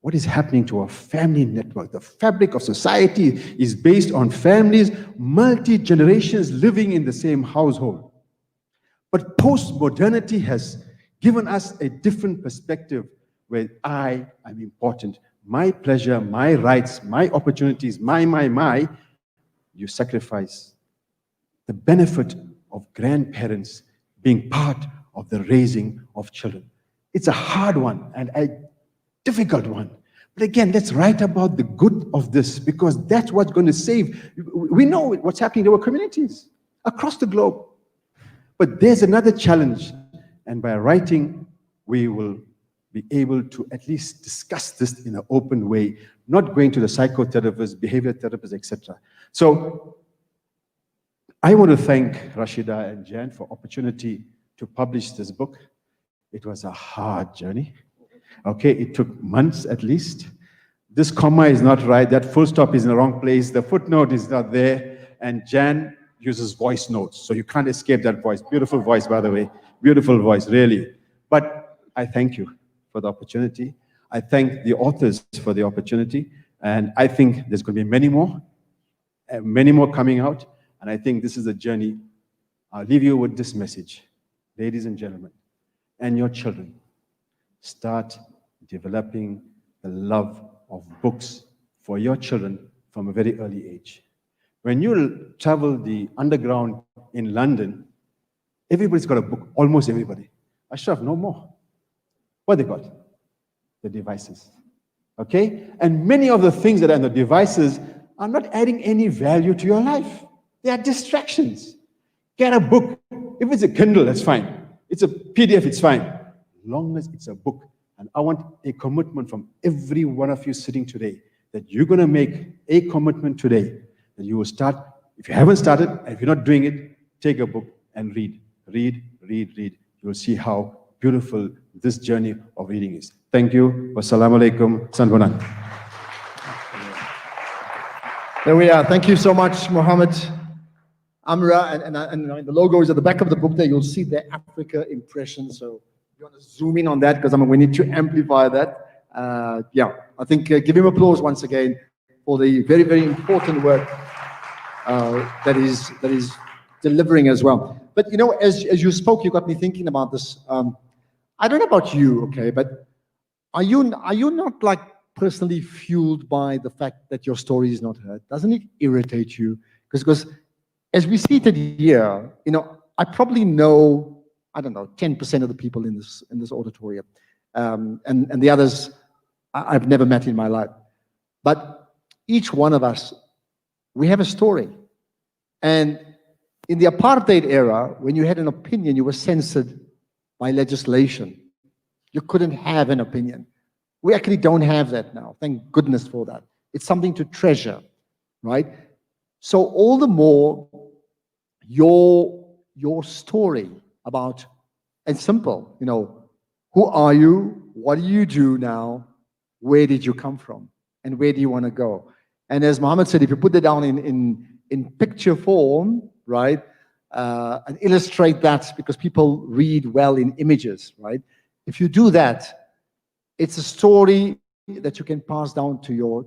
What is happening to our family network? The fabric of society is based on families, multi-generations living in the same household. But post-modernity has given us a different perspective where I am important. My pleasure, my rights, my opportunities, my, you sacrifice the benefit of grandparents being part of the raising of children. It's a hard one and a difficult one. But again, let's write about the good of this, because that's what's going to save. We know what's happening in our communities across the globe. But there's another challenge, and by writing, we will be able to at least discuss this in an open way, not going to the psychotherapist, behavior therapist, etc. So I want to thank Rashida and Jan for opportunity to publish this book. It was a hard journey. Okay, it took months at least. This comma is not right, that full stop is in the wrong place, the footnote is not there, and Jan uses voice notes, so you can't escape that voice. Beautiful voice, by the way. Beautiful voice, really. But I thank you for the opportunity. I thank the authors for the opportunity, and I think there's going to be many more coming out, and I think this is a journey. I'll leave you with this message, ladies and gentlemen, and your children. Start developing the love of books for your children from a very early age. When you travel the underground in London, everybody's got a book, almost everybody. Ashraf, no more. What they got? The devices. Okay? And many of the things that are in the devices are not adding any value to your life. They are distractions. Get a book. If it's a Kindle, that's fine. It's a PDF, it's fine. As long as it's a book. And I want a commitment from every one of you sitting today that you're going to make a commitment today that you will start. If you haven't started, and if you're not doing it, take a book and read. Read, read, read. You will see how beautiful this journey of reading is. Thank you. Wassalamu alaikum. Sanbonan. There we are. Thank you so much, Mohammed. Amra, and the logo is at the back of the book there. You'll see the Africa impression. So you want to zoom in on that because we need to amplify that. Yeah, I think give him applause once again for the very, very important work that is delivering as well. But you know, as you spoke, you got me thinking about this. I don't know about you, okay, but are you not like personally fueled by the fact that your story is not heard? Doesn't it irritate you? Because as we see it here, you know, I probably know, I don't know, 10% of the people in this auditorium, and the others I've never met in my life. But each one of us, we have a story. And in the apartheid era, when you had an opinion, you were censored by legislation. You couldn't have an opinion. We actually don't have that now. Thank goodness for that. It's something to treasure, right? So all the more your story about, and simple, you know, who are you? What do you do now? Where did you come from? And where do you want to go? And as Mohammed said, if you put it down in picture form, right, and illustrate that, because people read well in images, right? If you do that, it's a story that you can pass down to your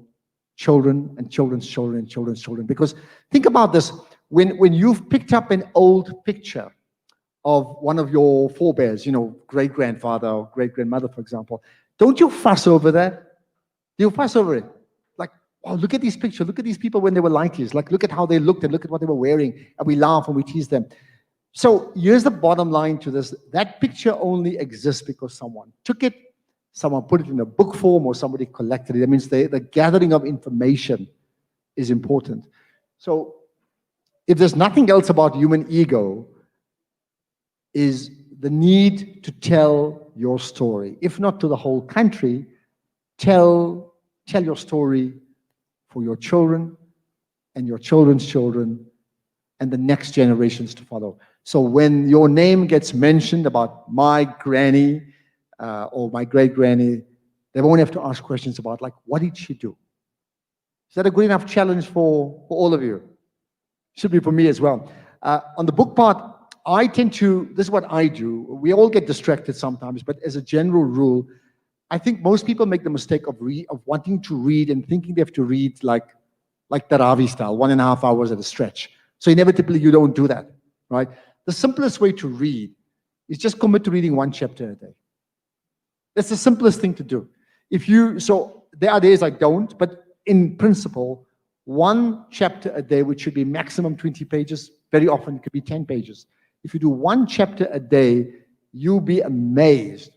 children and children's children and children's children. Because think about this, when you've picked up an old picture of one of your forebears, you know, great-grandfather or great-grandmother, for example, don't you fuss over that? You fuss over it. Like, oh, look at these pictures. Look at these people when they were like this. Like, look at how they looked and look at what they were wearing. And we laugh and we tease them. So here's the bottom line to this. That picture only exists because someone took it, someone put it in a book form, or somebody collected it. That means the gathering of information is important. So if there's nothing else about human ego, is the need to tell your story. If not to the whole country, tell your story for your children and your children's children and the next generations to follow. So when your name gets mentioned about my granny or my great-granny, they won't have to ask questions about, like, what did she do? Is that a good enough challenge for all of you? Should be for me as well. On the book part, I tend to, this is what I do. We all get distracted sometimes, but as a general rule, I think most people make the mistake of wanting to read and thinking they have to read like Taravi style, 1.5 hours at a stretch. So inevitably you don't do that, right? The simplest way to read is just commit to reading 1 chapter a day. That's the simplest thing to do. So there are days I don't, but in principle, 1 chapter a day, which should be maximum 20 pages, very often it could be 10 pages. If you do 1 chapter a day, you'll be amazed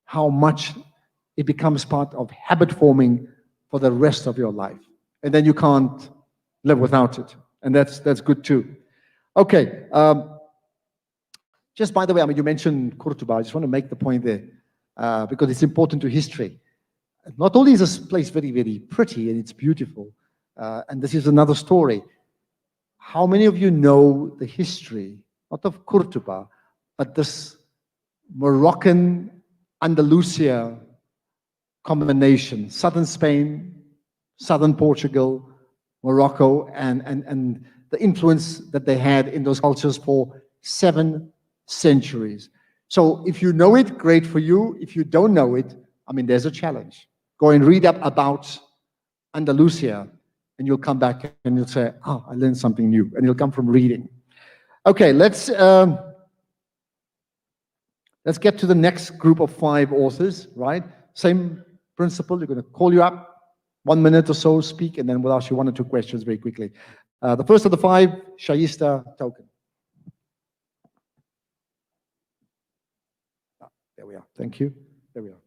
how much it becomes part of habit forming for the rest of your life. And then you can't live without it. And that's good too. Okay. Just by the way, I mean, you mentioned Kurtuba. I just want to make the point there because it's important to history. Not only is this place very, very pretty and it's beautiful, and this is another story. How many of you know the history, not of Kurtuba, but this Moroccan Andalusia combination, southern Spain, southern Portugal, Morocco, and the influence that they had in those cultures for 7 centuries. So if you know it, great for you. If you don't know it, I mean, there's a challenge. Go and read up about Andalusia, and you'll come back and you'll say, oh, I learned something new, and it'll come from reading. Okay, let's get to the next group of 5 authors, right? Same principle, you're going to call you up, 1 minute or so, speak, and then we'll ask you 1 or 2 questions very quickly. The first of the 5, Shaista Token. There we are. Thank you. There we are.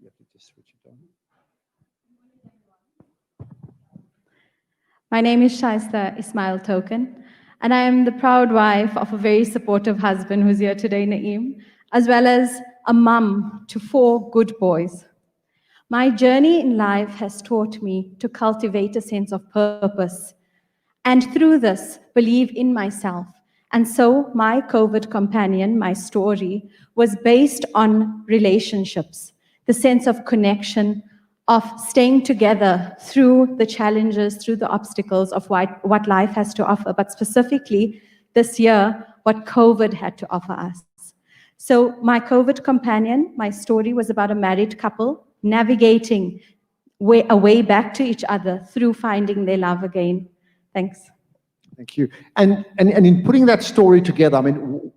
You have to just switch it on. My name is Shaista Ismail Token, and I am the proud wife of a very supportive husband who's here today, Naeem, as well as a mum to 4 good boys. My journey in life has taught me to cultivate a sense of purpose, and through this, believe in myself. And so my COVID companion, my story, was based on relationships, the sense of connection, of staying together through the challenges, through the obstacles of what life has to offer, but specifically this year, what COVID had to offer us. So my COVID companion, my story was about a married couple navigating a way back to each other through finding their love again. Thanks. Thank you. And in putting that story together, I mean,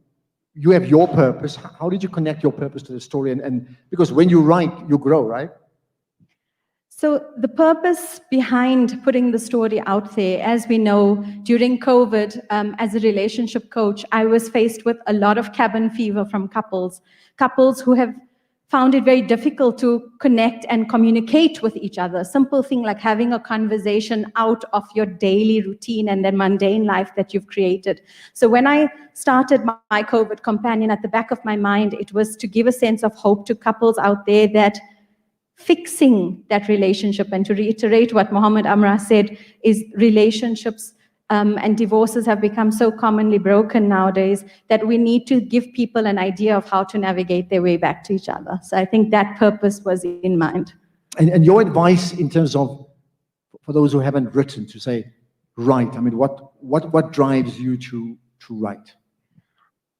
you have your purpose. How did you connect your purpose to the story? And because when you write, you grow, right? So the purpose behind putting the story out there, as we know, during COVID, as a relationship coach, I was faced with a lot of cabin fever from couples who have found it very difficult to connect and communicate with each other. Simple thing like having a conversation out of your daily routine and then mundane life that you've created. So when I started my COVID companion, at the back of my mind, it was to give a sense of hope to couples out there that fixing that relationship, and to reiterate what Muhammad Amra said, is relationships and divorces have become so commonly broken nowadays that we need to give people an idea of how to navigate their way back to each other. So I think that purpose was in mind. And your advice in terms of, for those who haven't written, to say, write, I mean, what drives you to write?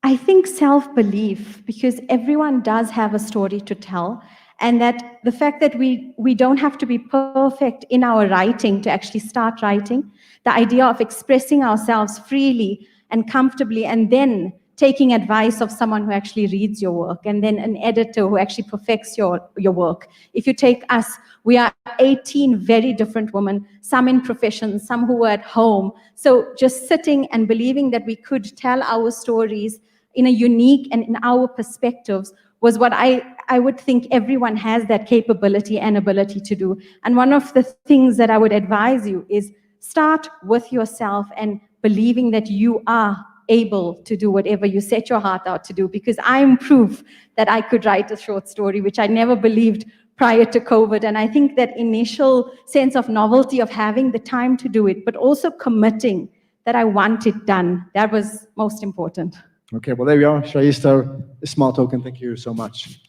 I think self-belief, because everyone does have a story to tell. And that the fact that we don't have to be perfect in our writing to actually start writing, the idea of expressing ourselves freely and comfortably, and then taking advice of someone who actually reads your work, and then an editor who actually perfects your work. If you take us, we are 18 very different women, some in professions, some who were at home. So just sitting and believing that we could tell our stories in a unique and in our perspectives was what I would think everyone has that capability and ability to do. And one of the things that I would advise you is start with yourself and believing that you are able to do whatever you set your heart out to do, because I'm proof that I could write a short story, which I never believed prior to COVID. And I think that initial sense of novelty of having the time to do it, but also committing that I want it done, that was most important. Okay, well, there we are. Shaista Ismail Token, thank you so much.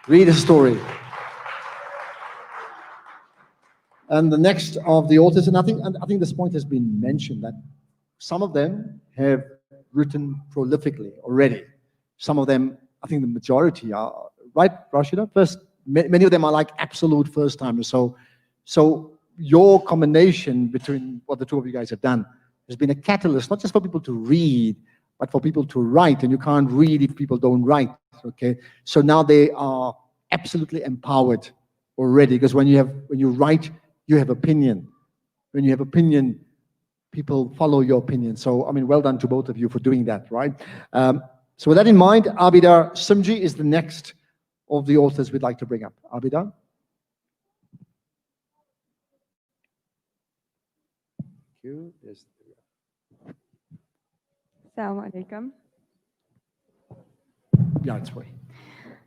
Read a story. And the next of the authors, and I think this point has been mentioned, that some of them have written prolifically already. Some of them, I think the majority are, right, Rashida? Many of them are like absolute first timers. So your combination between what the two of you guys have done has been a catalyst, not just for people to read, but for people to write. And you can't read if people don't write, okay? So now they are absolutely empowered already, because when you write, you have opinion. When you have opinion, people follow your opinion. So, I mean, well done to both of you for doing that, right? So with that in mind, Abida Simji is the next of the authors we'd like to bring up. Abida? Thank you. Assalamu alaikum. Yeah, it's way.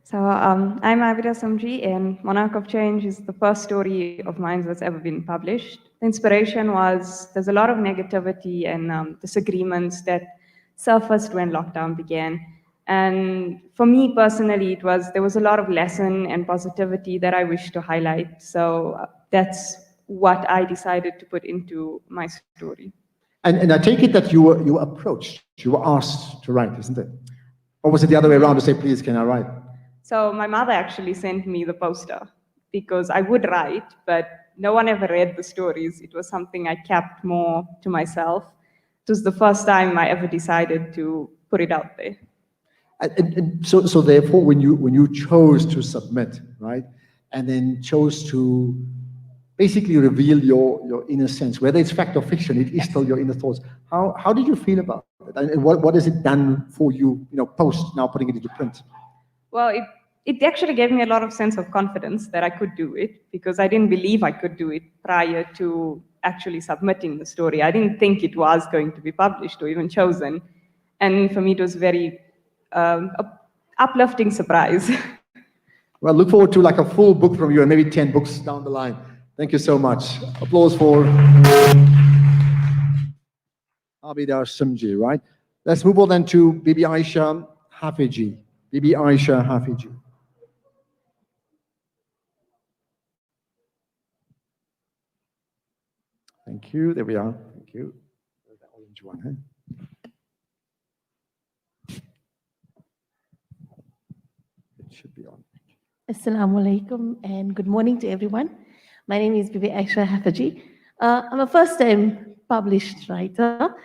So I'm Abida Samji, and Monarch of Change is the first story of mine that's ever been published. The inspiration was there's a lot of negativity and disagreements that surfaced when lockdown began. And for me personally, there was a lot of lesson and positivity that I wish to highlight. So that's what I decided to put into my story. And I take it that you were approached, you were asked to write, isn't it? Or was it the other way around to say, please, can I write? So my mother actually sent me the poster because I would write, but no one ever read the stories. It was something I kept more to myself. It was the first time I ever decided to put it out there. And so therefore, when you chose to submit, right, and then chose to basically reveal your inner sense, whether it's fact or fiction, it is still your inner thoughts. How did you feel about it? And what has it done for you, post now putting it into print? Well, it actually gave me a lot of sense of confidence that I could do it, because I didn't believe I could do it prior to actually submitting the story. I didn't think it was going to be published or even chosen. And for me, it was very uplifting surprise. Well, look forward to like a full book from you and maybe 10 books down the line. Thank you so much. Applause for Abida Simji, right? Let's move on then to Bibi Aisha Hafiji. Bibi Aisha Hafiji. Thank you. There we are. Thank you. There's that orange one, huh? It should be on. Assalamu alaikum and good morning to everyone. My name is Bibi Aisha Hafiji. I'm a first-time published writer,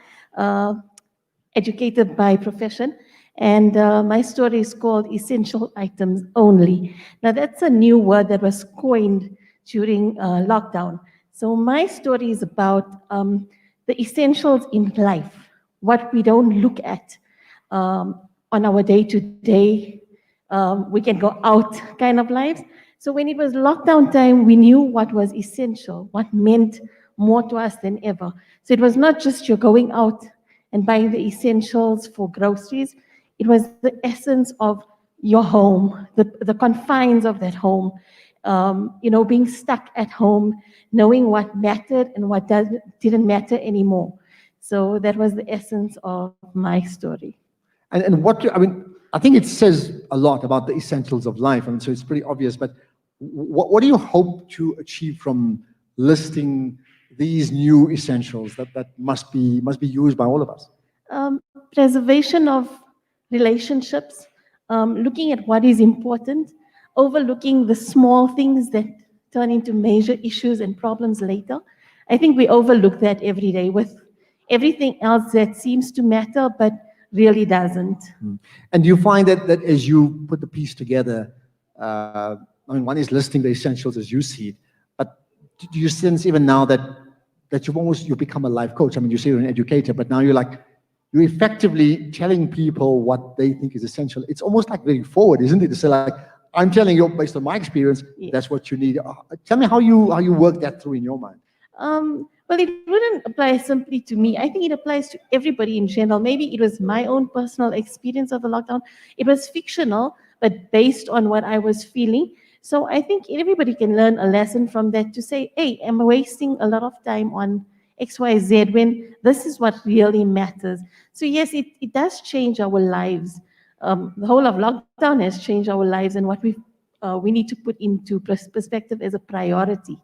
educated by profession, and my story is called Essential Items Only. Now that's a new word that was coined during lockdown. So my story is about the essentials in life, what we don't look at on our day-to-day. We can go out kind of lives. So when it was lockdown time, we knew what was essential, what meant more to us than ever. So it was not just you're going out and buying the essentials for groceries. It was the essence of your home, the confines of that home, being stuck at home, knowing what mattered and what didn't matter anymore. So that was the essence of my story. And I think it says a lot about the essentials of life. So it's pretty obvious, but what do you hope to achieve from listing these new essentials that must be used by all of us? Preservation of relationships, looking at what is important, overlooking the small things that turn into major issues and problems later. I think we overlook that every day with everything else that seems to matter, but really doesn't. And do you find that as you put the piece together, one is listing the essentials as you see it, but do you sense even now that you've become a life coach? You say you're an educator, but now you're effectively telling people what they think is essential. It's almost like very forward, isn't it? To say I'm telling you based on my experience, that's what you need. Tell me how you work that through in your mind. Well, it wouldn't apply simply to me. I think it applies to everybody in general. Maybe it was my own personal experience of the lockdown. It was fictional, but based on what I was feeling. So I think everybody can learn a lesson from that to say, hey, I'm wasting a lot of time on XYZ when this is what really matters. So yes, it does change our lives. The whole of lockdown has changed our lives and what we need to put into perspective as a priority.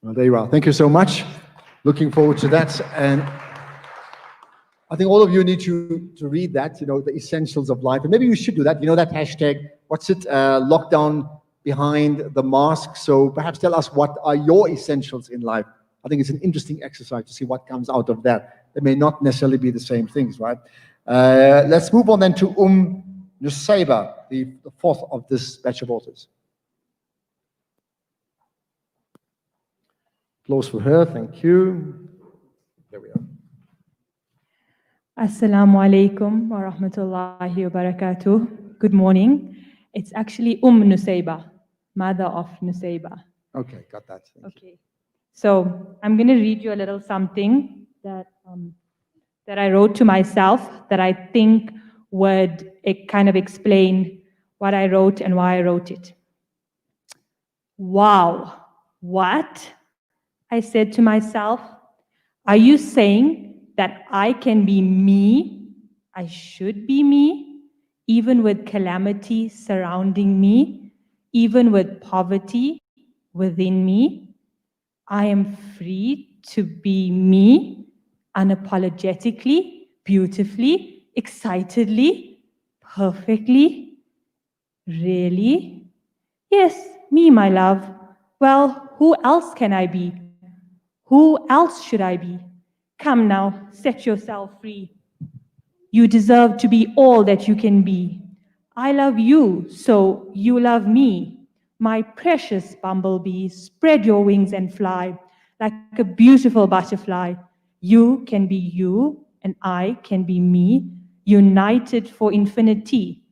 Well, there you are. Thank you so much. Looking forward to that. And I think all of you need to read that, the essentials of life. And maybe you should do that. That hashtag, what's it? Lockdown behind the mask. So perhaps tell us what are your essentials in life. I think it's an interesting exercise to see what comes out of that. They may not necessarily be the same things, right? Let's move on then to Nusayba, the fourth of this batch of authors. Applause for her, thank you. There we are. Assalamu alaikum wa rahmatullahi wa barakatuh. Good morning. It's actually Nusayba, mother of Nusayba. Okay, got that. Okay. So I'm going to read you a little something that I wrote to myself that I think would kind of explain what I wrote and why I wrote it. Wow, what? I said to myself, are you saying that I can be me, I should be me, even with calamity surrounding me, even with poverty within me? I am free to be me, unapologetically, beautifully, excitedly, Perfectly? Really? Yes, me, my love. Well, who else can I be? Who else should I be? Come now, set yourself free. You deserve to be all that you can be. I love you, so you love me. My precious bumblebee, spread your wings and fly like a beautiful butterfly. You can be you, and I can be me, united for infinity.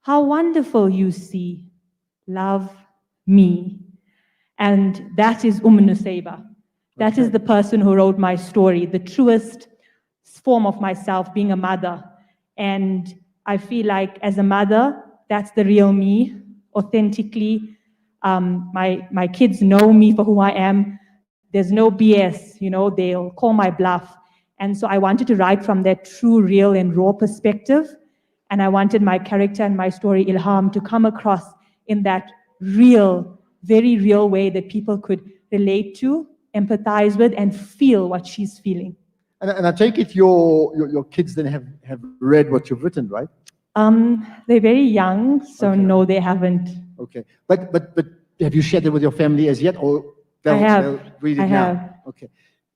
How wonderful you see. Love me. And that is Nusayba. That is the person who wrote my story, the truest form of myself, being a mother. And I feel like as a mother, that's the real me, authentically. My kids know me for who I am. There's no BS, they'll call my bluff. And so I wanted to write from that true, real, and raw perspective. And I wanted my character and my story, Ilham, to come across in that real, very real way that people could relate to, empathize with, and feel what she's feeling. And I take it your kids then have read what you've written, right? They're very young, so no, they haven't. Okay. But have you shared it with your family as yet? Or they'll read it I now? have. Okay.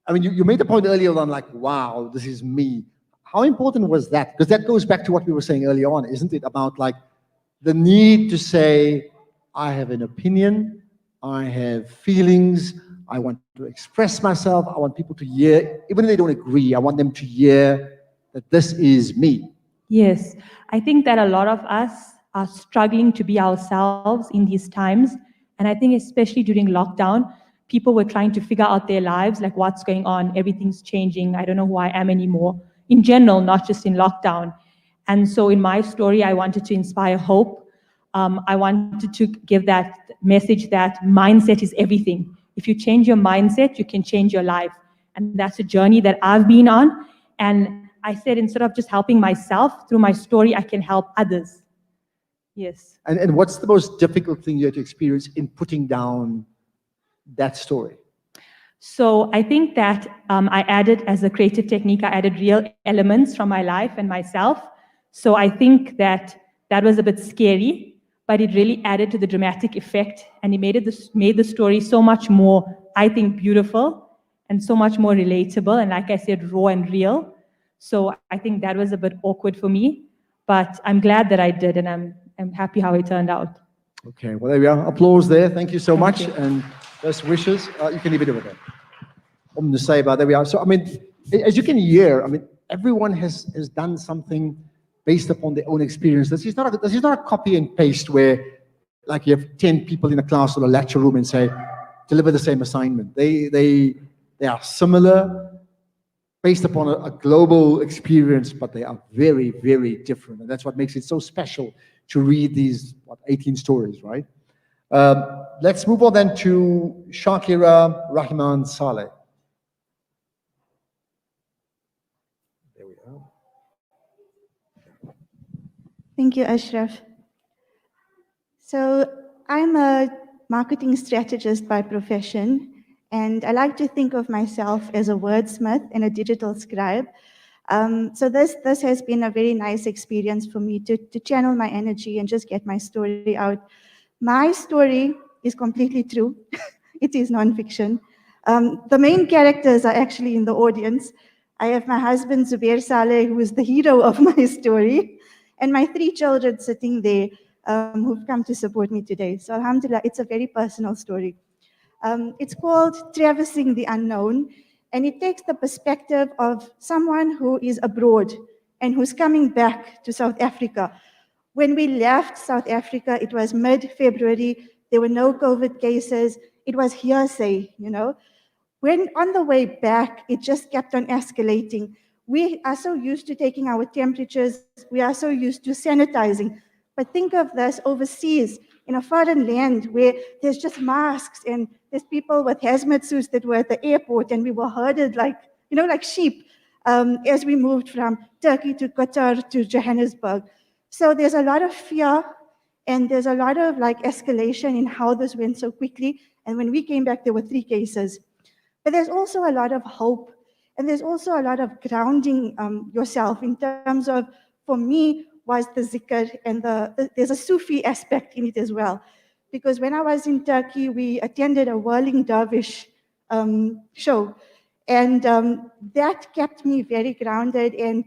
I mean, you made the point earlier on, like, wow, this is me. How important was that? Because that goes back to what we were saying earlier on, isn't it? About like the need to say, I have an opinion, I have feelings, I want to express myself, I want people to hear, even if they don't agree, I want them to hear that this is me. Yes, I think that a lot of us are struggling to be ourselves in these times. And I think especially during lockdown, people were trying to figure out their lives, like what's going on, everything's changing, I don't know who I am anymore, in general, not just in lockdown. And so in my story, I wanted to inspire hope. I wanted to give that message that mindset is everything. If you change your mindset, you can change your life. And that's a journey that I've been on. And I said, instead of just helping myself through my story, I can help others. Yes. And what's the most difficult thing you had to experience in putting down that story? So I think that I added, as a creative technique, I added real elements from my life and myself. So I think that that was a bit scary, but it really added to the dramatic effect, and it made the story so much more, I think, beautiful and so much more relatable, and like I said, raw and real. So I think that was a bit awkward for me, but I'm glad that I did, and I'm happy how it turned out. Okay, well, there we are. Applause there. Thank you so much. you. And best wishes. You can leave it over there. Nusayba, there we are. So, I mean, as you can hear, I mean, everyone has done something based upon their own experience. This is not a copy and paste where, like, you have 10 people in a class or a lecture room and say, deliver the same assignment. They are similar, based upon a global experience, but they are very, very different. And that's what makes it so special to read these, 18 stories, right? Let's move on then to Shakira Rahman Saleh. There we are. Thank you, Ashraf. So I'm a marketing strategist by profession, and I like to think of myself as a wordsmith and a digital scribe. So this has been a very nice experience for me to channel my energy and just get my story out. My story is completely true. It is nonfiction. The main characters are actually in the audience. I have my husband, Zubair Saleh, who is the hero of my story, and my 3 children sitting there who've come to support me today. So alhamdulillah, it's a very personal story. It's called Traversing the Unknown, and it takes the perspective of someone who is abroad and who's coming back to South Africa. When we left South Africa, it was mid-February. There were no COVID cases. It was hearsay, you know. When on the way back, it just kept on escalating. We are so used to taking our temperatures. We are so used to sanitizing. But think of this overseas, in a foreign land where there's just masks and there's people with hazmat suits that were at the airport, and we were herded like sheep as we moved from Turkey to Qatar to Johannesburg. So there's a lot of fear, and there's a lot of escalation in how this went so quickly. And when we came back, there were 3 cases. But there's also a lot of hope, and there's also a lot of grounding yourself in terms of, for me, was the zikr and there's a Sufi aspect in it as well. Because when I was in Turkey, we attended a whirling dervish show. And that kept me very grounded. And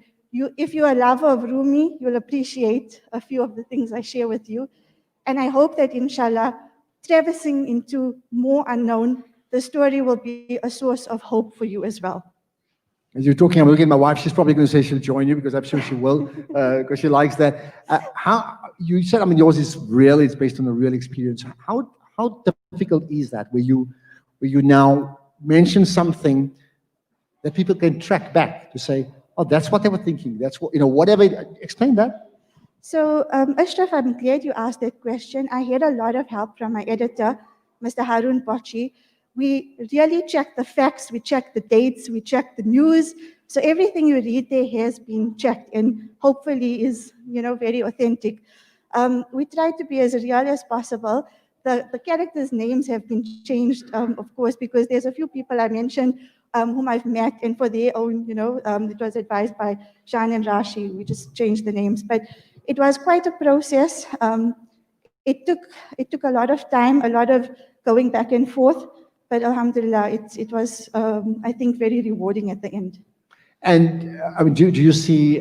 if you're a lover of Rumi, you'll appreciate a few of the things I share with you. And I hope that, inshallah, traversing into more unknown, the story will be a source of hope for you as well. As you're talking, I'm looking at my wife. She's probably going to say she'll join you, because I'm sure she will, because she likes that. How you said, I mean, yours is real. It's based on a real experience. How difficult is that, where you now mention something that people can track back to say, oh, that's what they were thinking. That's what, whatever. Explain that. So, Ashraf, I'm glad you asked that question. I had a lot of help from my editor, Mr. Harun Pochi. We really check the facts, we check the dates, we check the news. So everything you read there has been checked and hopefully is, very authentic. We try to be as real as possible. The characters' names have been changed, of course, because there's a few people I mentioned whom I've met, and for their own, it was advised by Shan and Rashi. We just changed the names, but it was quite a process. It took a lot of time, a lot of going back and forth, but alhamdulillah, it was, I think, very rewarding at the end. And I mean, do you see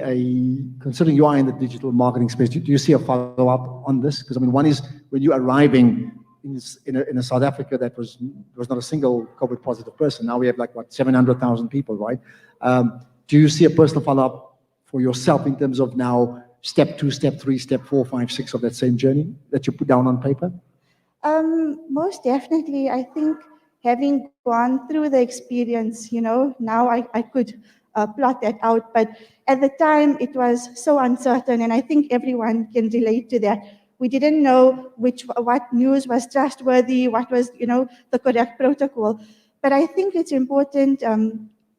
considering you are in the digital marketing space, do you see a follow-up on this? Because I mean, one is when you're arriving in a South Africa that was not a single COVID positive person. Now we have like, what, 700,000 people, right? Do you see a personal follow-up for yourself in terms of now step 2, step 3, step 4, 5, 6 of that same journey that you put down on paper? Most definitely. I think having gone through the experience, now I could plot that out. But at the time, it was so uncertain, and I think everyone can relate to that. We didn't know what news was trustworthy, what was, the correct protocol. But I think it's important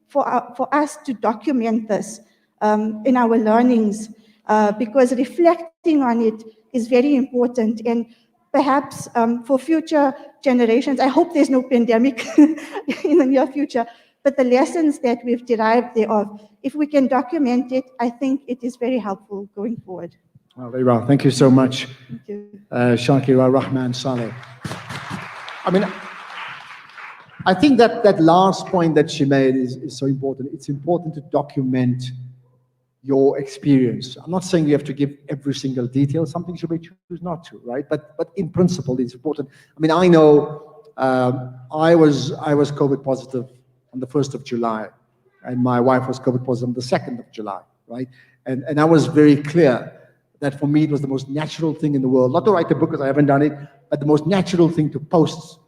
for us to document this in our learnings, because reflecting on it is very important. And perhaps for future generations, I hope there's no pandemic in the near future, but the lessons that we've derived thereof, if we can document it, I think it is very helpful going forward. Oh, very well. Thank you so much. Thank you. Shakira Rahman Saleh. I mean, I think that last point that she made is so important. It's important to document your experience. I'm not saying you have to give every single detail. Some things you may choose not to, right? But in principle, it's important. I mean, I know I was COVID positive on the 1st of July, and my wife was COVID positive on the 2nd of July, right? And I was very clear that for me, it was the most natural thing in the world, not to write a book because I haven't done it, but the most natural thing to post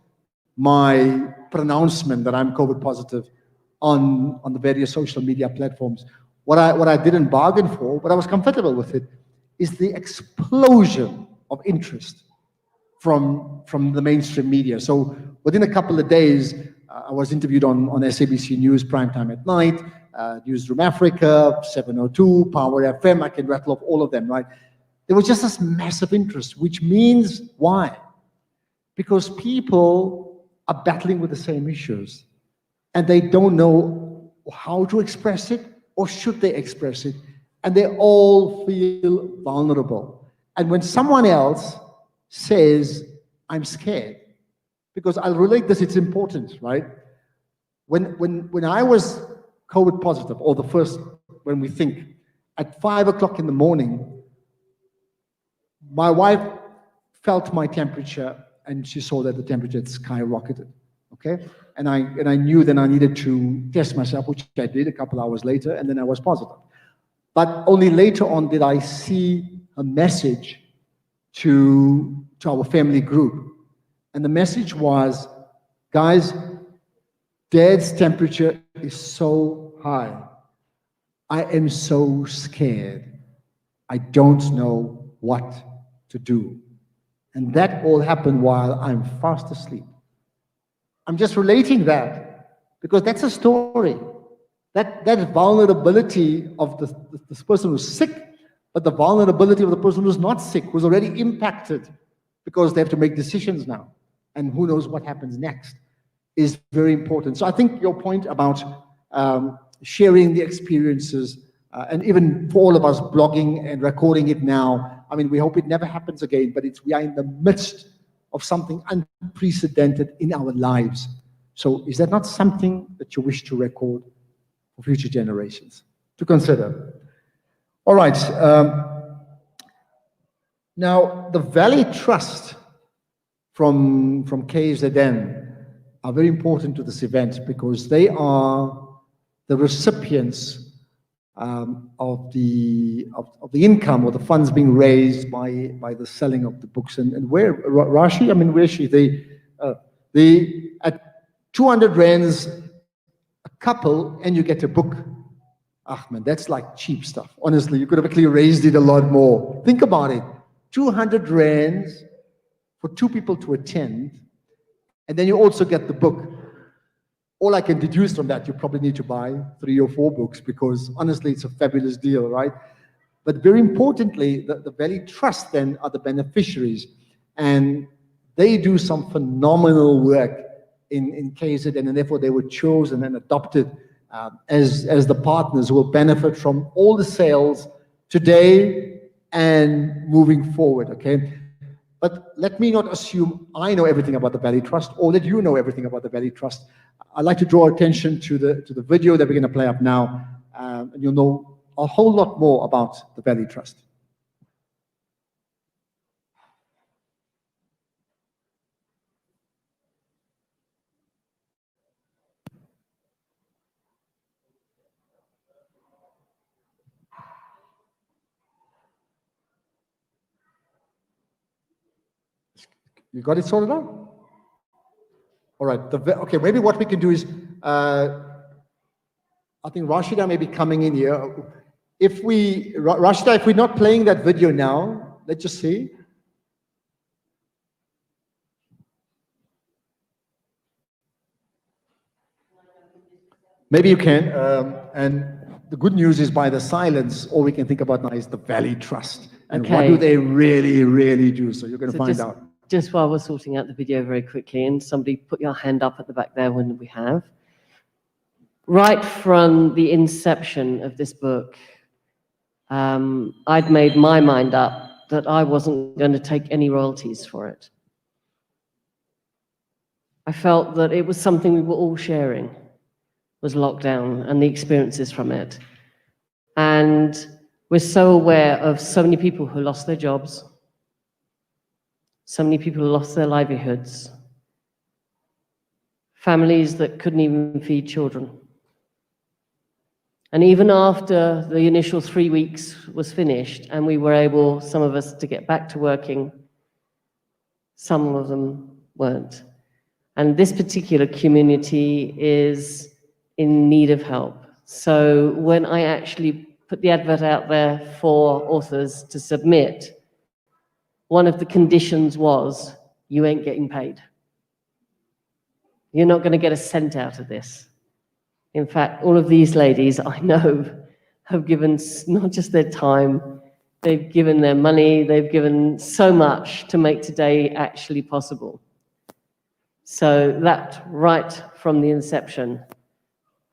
my pronouncement that I'm COVID positive on the various social media platforms. What I didn't bargain for, but I was comfortable with it, is the explosion of interest from the mainstream media. So within a couple of days, I was interviewed on SABC News Primetime at Night, Newsroom Africa, 702, Power FM, I can rattle off all of them, right? There was just this massive interest, which means why? Because people are battling with the same issues and they don't know how to express it or should they express it, and they all feel vulnerable. And when someone else says, I'm scared, because I'll relate this, it's important, right? When I was COVID positive, or the first, when we think, at 5 o'clock in the morning, my wife felt my temperature and she saw that the temperature had skyrocketed, okay? And I knew then I needed to test myself, which I did a couple hours later, and then I was positive. But only later on did I see a message to our family group. And the message was, guys, Dad's temperature is so high. I am so scared. I don't know what to do. And that all happened while I'm fast asleep. I'm just relating that because that's a story. That vulnerability of this person who's sick, but the vulnerability of the person who's not sick, who's already impacted because they have to make decisions now. And who knows what happens next is very important. So I think your point about sharing the experiences and even for all of us blogging and recording it now, I mean, we hope it never happens again, but we are in the midst of something unprecedented in our lives. So is that not something that you wish to record for future generations to consider? All right. Now, the Valley Trust from KZN are very important to this event because they are the recipients of the income or the funds being raised by the selling of the books. And where, Rashi, I mean, where is she? At 200 rands a couple, and you get a book. Ah, man, that's like cheap stuff. Honestly, you could have actually raised it a lot more. Think about it. 200 rands for 2 people to attend, and then you also get the book. All I can deduce from that, you probably need to buy 3 or 4 books because honestly, it's a fabulous deal, right? But very importantly, the Valley Trust then are the beneficiaries, and they do some phenomenal work in KZN, and therefore they were chosen and adopted as the partners who will benefit from all the sales today and moving forward, okay? But let me not assume I know everything about the Valley Trust or that you know everything about the Valley Trust. I'd like to draw attention to the video that we're going to play up now, and you'll know a whole lot more about the Valley Trust. You got it sorted out? All right. Okay, maybe what we can do is, I think Rashida may be coming in here. Rashida, if we're not playing that video now, let's just see. Maybe you can. And the good news is by the silence, all we can think about now is the Valley Trust. And what do they really, really do? So you're going to find out. Just while we're sorting out the video very quickly, and somebody put your hand up at the back there when we have. Right from the inception of this book, I'd made my mind up that I wasn't going to take any royalties for it. I felt that it was something we were all sharing, was lockdown and the experiences from it. And we're so aware of so many people who lost their jobs, so many people who lost their livelihoods, families that couldn't even feed children. And even after the initial 3 weeks was finished and we were able, some of us, to get back to working, some of them weren't. And this particular community is in need of help. So when I actually put the advert out there for authors to submit, one of the conditions was, you ain't getting paid. You're not going to get a cent out of this. In fact, all of these ladies I know have given not just their time, they've given their money, they've given so much to make today actually possible. So that, right from the inception,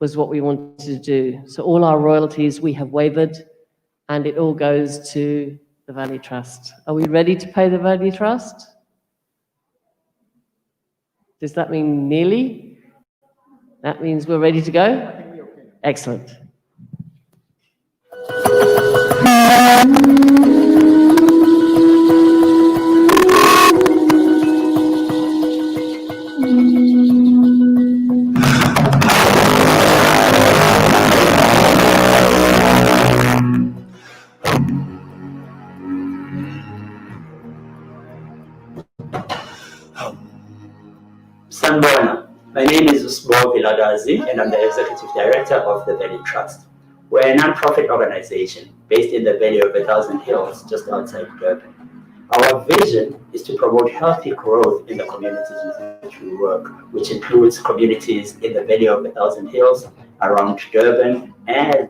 was what we wanted to do. So all our royalties we have waived, and it all goes to the Valley Trust. Are we ready to pay the Valley Trust? Does that mean nearly? That means we're ready to go? Excellent. Sanbona. My name is Usbo Viladazi, and I'm the Executive Director of the Valley Trust. We're a non-profit organization based in the Valley of 1,000 Hills, just outside Durban. Our vision is to promote healthy growth in the communities in which we work, which includes communities in the Valley of 1,000 Hills, around Durban, and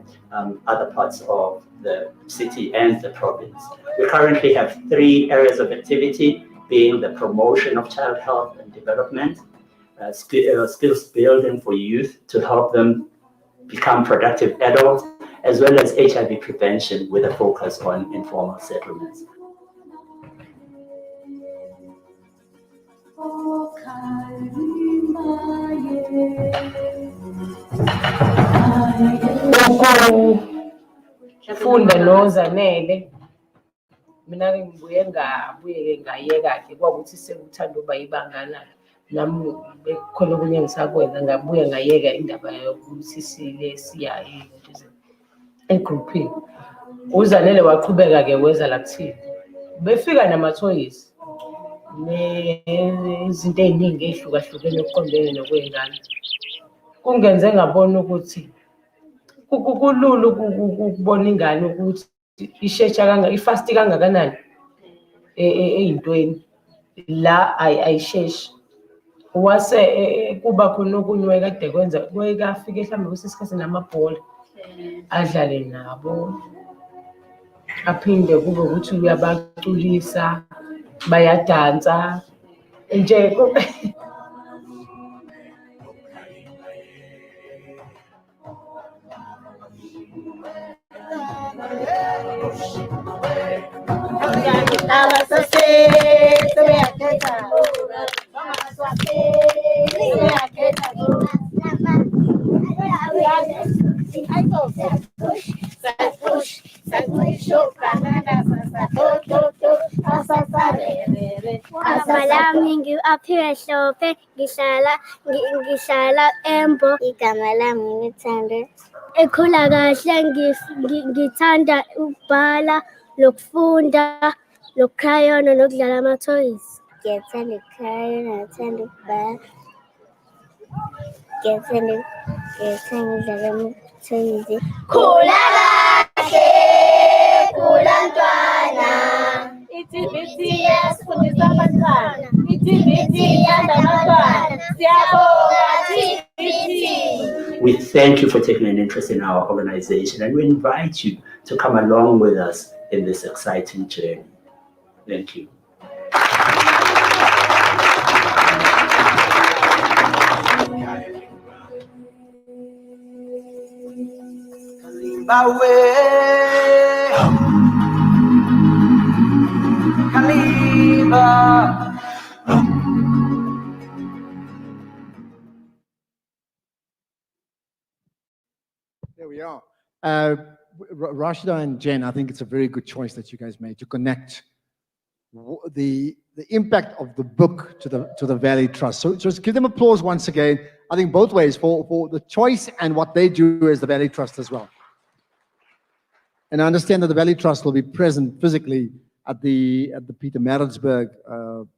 other parts of the city and the province. We currently have 3 areas of activity, being the promotion of child health and development, skills building for youth to help them become productive adults, as well as HIV prevention with a focus on informal settlements. Ukufunda noZanele mina ngibuye ngayeka-ke kwakuthi sekuthanda uba ibangana nami khona okunye ngisakwenza ngabuye ngayeka indaba yokuthi siya egruphini. uZanele waqhubeka-ke weza la kuthina befika namathoyisi nezinto ey'ningi ey'hlukahlukene okuqondene nokwey'ngane kungenze ngabona ukuthi kulula ukubona ingane ukuthi ishesha ifasti kangakanani ey'ntweni la ayisheshi. Wase kuba khona okunye wayekade kwenza kwekafike mhlawumbe kwesinye isikhathi namabhola adlale nabo aphinde kube ukuthi uyabaculisa bayadansa nje Lami ngi-aphiwe Hlophe ngihlala Embo. Igama lami ngithande ekhula kahle ngithanda ukubhala lokufunda lokukhayona nokudlala amathoyisi. Ngiyathanda ukukhayona ngithanda ukubhala ngidlala amathoyisi. Khula kahle khula mntwana i-TVT yasifundisa abantwana i-TVT yanda abantwana siyabonga TVT. We thank you for taking an interest in our organization, and we invite you to come along with us in this exciting journey. Thank you. There we are. Rashida and Jen, I think it's a very good choice that you guys made to connect the impact of the book to the Valley Trust. So just give them applause once again. I think both ways for the choice and what they do as the Valley Trust as well. And I understand that the Valley Trust will be present physically at the Pietermaritzburg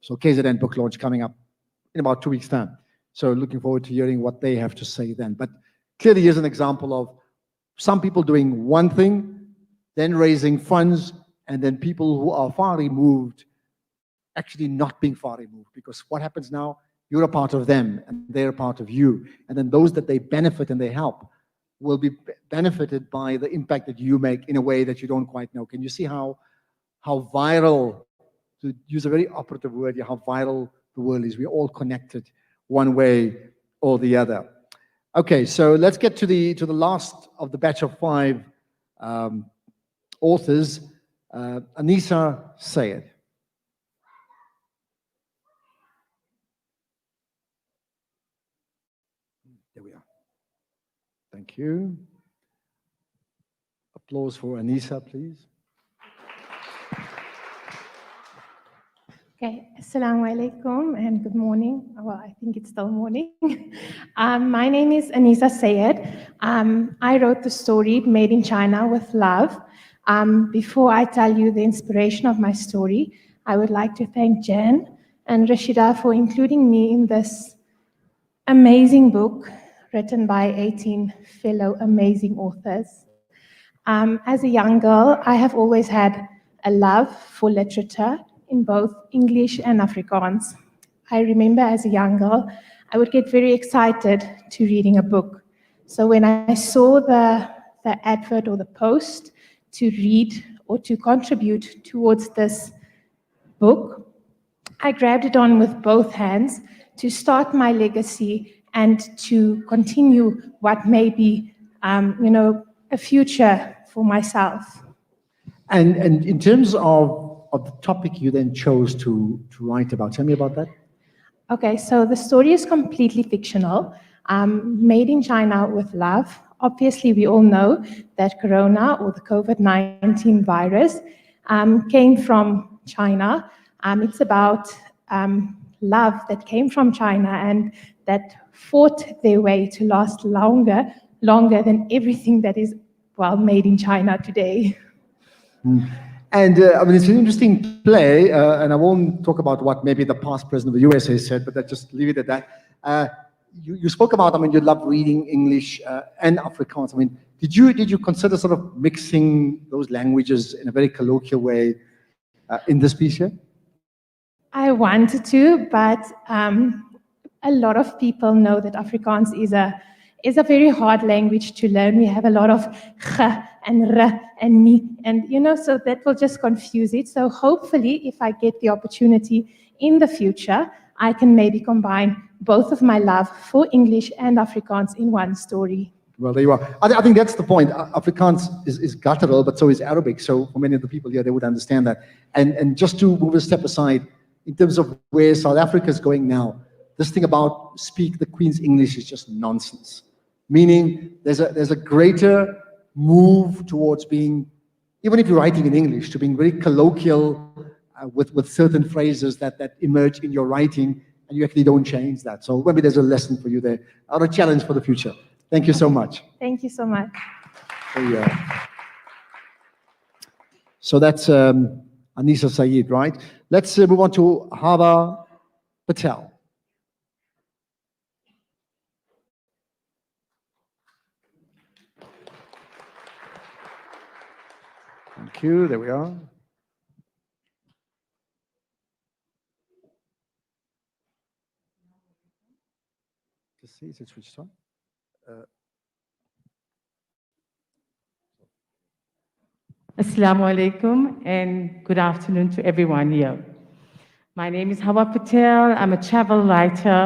so KZN book launch coming up in about 2 weeks' time. So looking forward to hearing what they have to say then. But clearly here's an example of some people doing one thing, then raising funds, and then people who are far removed actually not being far removed, because what happens now, you're a part of them and they're a part of you. And then those that they benefit and they help will be benefited by the impact that you make in a way that you don't quite know. Can you see how viral, to use a very operative word here, how viral the world is? We're all connected one way or the other. Okay, so let's get to the last of the batch of 5 authors. Anisa Sayed. There we are. Thank you. Applause for Anisa, please. Okay, Assalamu alaikum and good morning. Well, I think it's still morning. My name is Anisa Sayed. I wrote the story Made in China with Love. Before I tell you the inspiration of my story, I would like to thank Jen and Rashida for including me in this amazing book written by 18 fellow amazing authors. As a young girl, I have always had a love for literature in both English and Afrikaans. I remember as a young girl, I would get very excited to reading a book. So when I saw the advert or the post to read or to contribute towards this book, I grabbed it on with both hands to start my legacy and to continue what may be, a a future for myself. And in terms of the topic you then chose to write about, tell me about that. Okay, so the story is completely fictional, made in China with love. Obviously, we all know that corona or the COVID-19 virus came from China. It's about love that came from China and that fought their way to last longer than everything that is, well, made in China today. And I mean, it's an interesting play, and I won't talk about what maybe the past president of the USA said, but just leave it at that. You spoke about, I mean, you love reading English and Afrikaans. I mean, did you consider sort of mixing those languages in a very colloquial way in this piece here? I wanted to, but a lot of people know that Afrikaans is a very hard language to learn. We have a lot of g and r and ni, and so that will just confuse it. So hopefully, if I get the opportunity in the future, I can maybe combine both of my love for English and Afrikaans in one story. Well, there you are. I think that's the point. Afrikaans is guttural, but so is Arabic. So for many of the people here, they would understand that. And just to move a step aside, in terms of where South Africa is going now, this thing about speak the Queen's English is just nonsense. Meaning there's a greater move towards being, even if you're writing in English, to being very colloquial with certain phrases that emerge in your writing, and you actually don't change that. So maybe there's a lesson for you there, or a challenge for the future. Thank you so much. Thank you so much. So that's Anisa Saeed, right? Let's move on to Hava Patel. Thank you. There we are. Just see, is it switched on? Assalamu alaikum and good afternoon to everyone here. My name is Hawa Patel. I'm a travel writer,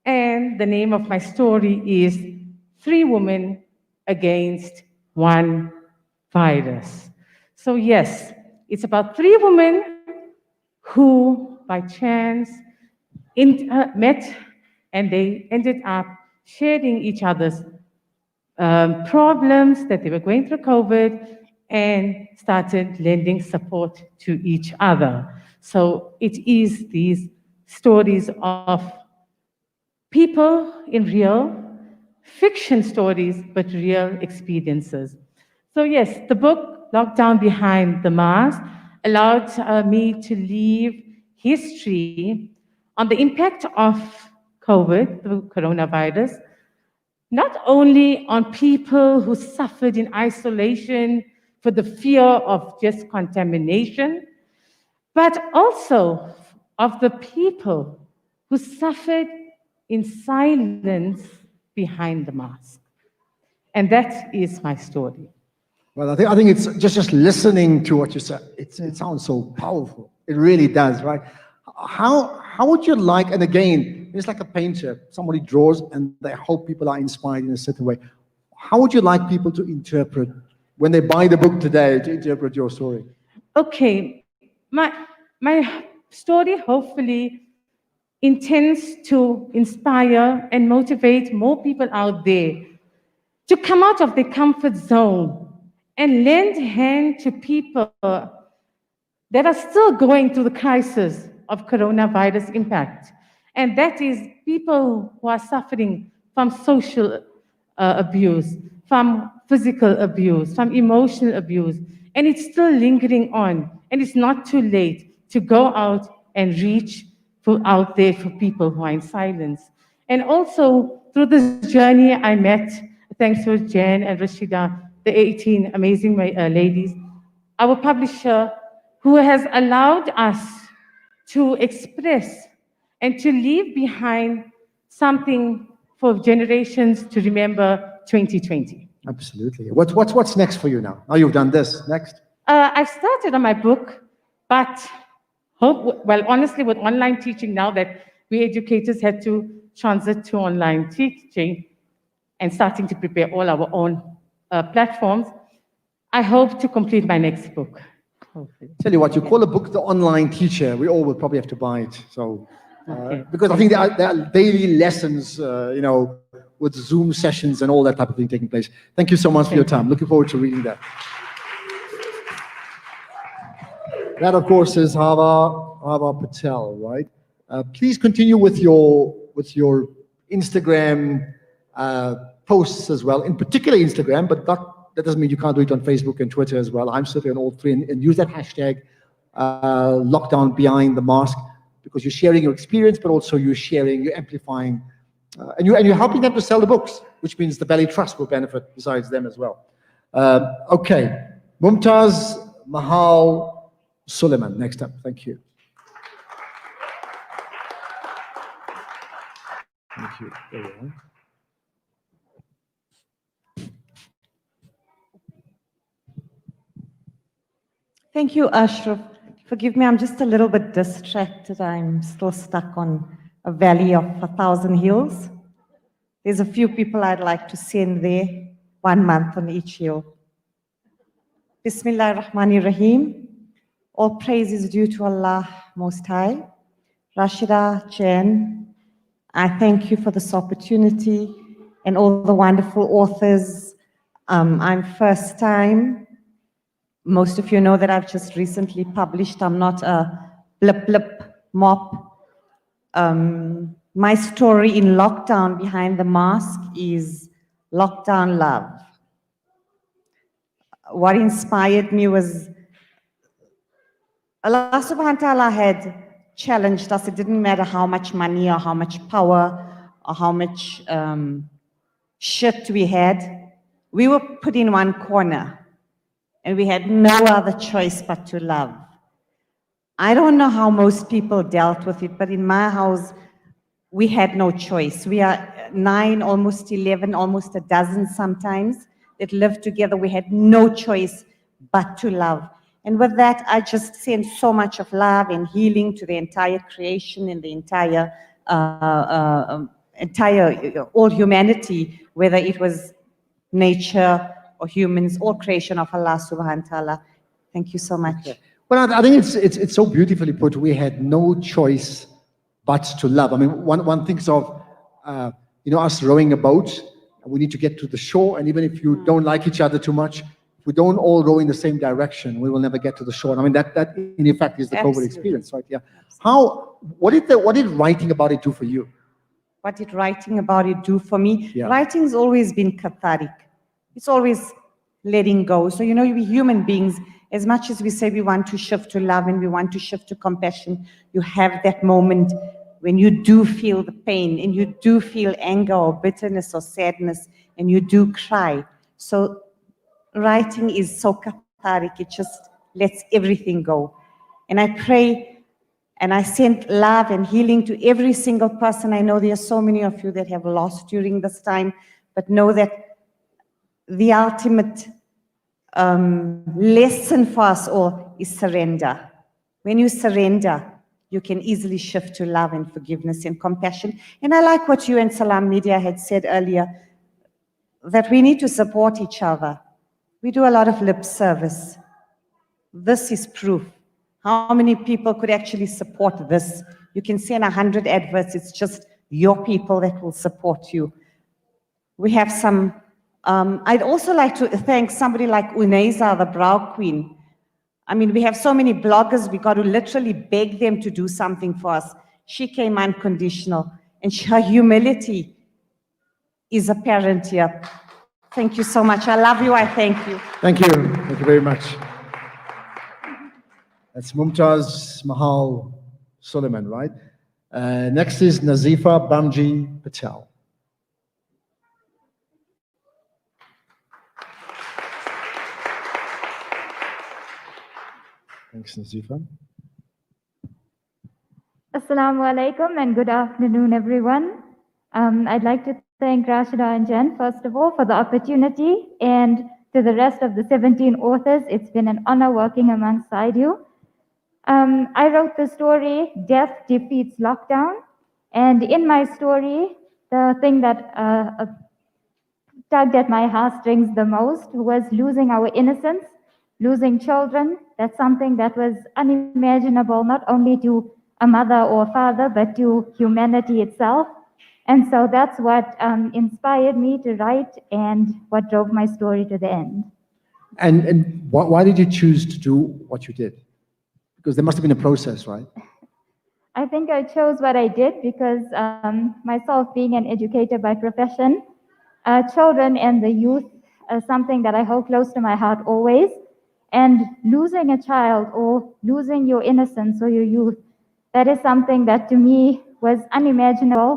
and the name of my story is 3 Women Against 1 Virus. So yes, it's about 3 women who by chance met, and they ended up sharing each other's problems that they were going through COVID, and started lending support to each other. So it is these stories of people in real fiction stories, but real experiences. So yes, the book, Lockdown Behind the Mask, allowed me to leave history on the impact of COVID, the coronavirus, not only on people who suffered in isolation for the fear of just contamination, but also of the people who suffered in silence behind the mask. And that is my story. Well, I think it's just listening to what you said. It sounds so powerful. It really does, right? How would you like, and again, it's like a painter. Somebody draws and they hope people are inspired in a certain way. How would you like people to interpret, when they buy the book today, to interpret your story? Okay, my story hopefully intends to inspire and motivate more people out there to come out of their comfort zone and lend a hand to people that are still going through the crisis of coronavirus impact. And that is people who are suffering from social abuse, from physical abuse, from emotional abuse. And it's still lingering on. And it's not too late to go out and reach out there for people who are in silence. And also, through this journey, I met, thanks to Jen and Rashida, the 18 amazing ladies, our publisher, who has allowed us to express and to leave behind something for generations to remember 2020. Absolutely. What's next for you now? Now you've done this. Next? I started on my book, but honestly, with online teaching now that we educators had to transit to online teaching and starting to prepare all our own platforms, I hope to complete my next book. Hopefully. Tell you what, you call a book the online teacher, we all will probably have to buy it. So, Okay. because I think there are daily lessons, with Zoom sessions and all that type of thing taking place. Thank you so much for your time. Looking forward to reading that. That, of course, is Hava Patel, right? Please continue with your Instagram posts as well, in particular Instagram, but that doesn't mean you can't do it on Facebook and Twitter as well. I'm certainly on all three, and use that hashtag lockdown behind the mask, because you're sharing your experience, but also you're amplifying, and you're helping them to sell the books, which means the Belly Trust will benefit besides them as well. Okay, Mumtaz Mahal Suleiman, next up. Thank you. Thank you. There we are. Thank you, Ashraf. Forgive me, I'm just a little bit distracted. I'm still stuck on a valley of 1,000 hills. There's a few people I'd like to send there, 1 month on each hill. Bismillah ar-Rahmanir Rahim. All praise is due to Allah Most High. Rashida, Jen, I thank you for this opportunity, and all the wonderful authors. I'm first time. Most of you know that I've just recently published. I'm not a blip mop. My story in lockdown behind the mask is lockdown love. What inspired me was Allah subhanahu wa ta'ala had challenged us. It didn't matter how much money or how much power or how much shit we had. We were put in one corner and we had no other choice but to love. I don't know how most people dealt with it, but in my house, we had no choice. We are 9, almost 11, almost a dozen sometimes that lived together. We had no choice but to love. And with that, I just send so much of love and healing to the entire creation and the entire all humanity, whether it was nature or humans, all creation of Allah subhanahu wa ta'ala. Thank you so much. Okay. Well, I think it's so beautifully put. We had no choice but to love. I mean, one thinks of, us rowing a boat, and we need to get to the shore, and even if you don't like each other too much, if we don't all row in the same direction, we will never get to the shore. I mean, that in effect is the COVID experience, right? Yeah. What did writing about it do for you? What did writing about it do for me? Yeah. Writing's always been cathartic. It's always letting go. So, we human beings, as much as we say we want to shift to love and we want to shift to compassion, you have that moment when you do feel the pain and you do feel anger or bitterness or sadness and you do cry. So writing is so cathartic. It just lets everything go. And I pray and I send love and healing to every single person. I know there are so many of you that have lost during this time, but know that the ultimate lesson for us all is surrender. When you surrender, you can easily shift to love and forgiveness and compassion. And I like what you and Salaam Media had said earlier, that we need to support each other. We do a lot of lip service. This is proof. How many people could actually support this? You can send 100 adverts. It's just your people that will support you. We have some, I'd also like to thank somebody like Uneza, the brow queen. I mean, we have so many bloggers, we got to literally beg them to do something for us. She came unconditional, and her humility is apparent here. Thank you so much. I love you. I thank you. Thank you. Thank you very much. That's Mumtaz Mahal Suleiman, right? Next is Nazifa Bamji Patel. Thanks, Nazifa. Assalamu alaikum and good afternoon, everyone. I'd like to thank Rashida and Jen, first of all, for the opportunity, and to the rest of the 17 authors, it's been an honor working alongside you. I wrote the story, Death Defeats Lockdown, and in my story, the thing that tugged at my heartstrings the most was losing our innocence, losing children. That's something that was unimaginable, not only to a mother or father, but to humanity itself. And so that's what inspired me to write and what drove my story to the end. And why did you choose to do what you did? Because there must have been a process, right? I think I chose what I did because myself being an educator by profession, children and the youth are something that I hold close to my heart always. And losing a child or losing your innocence or your youth, that is something that to me was unimaginable.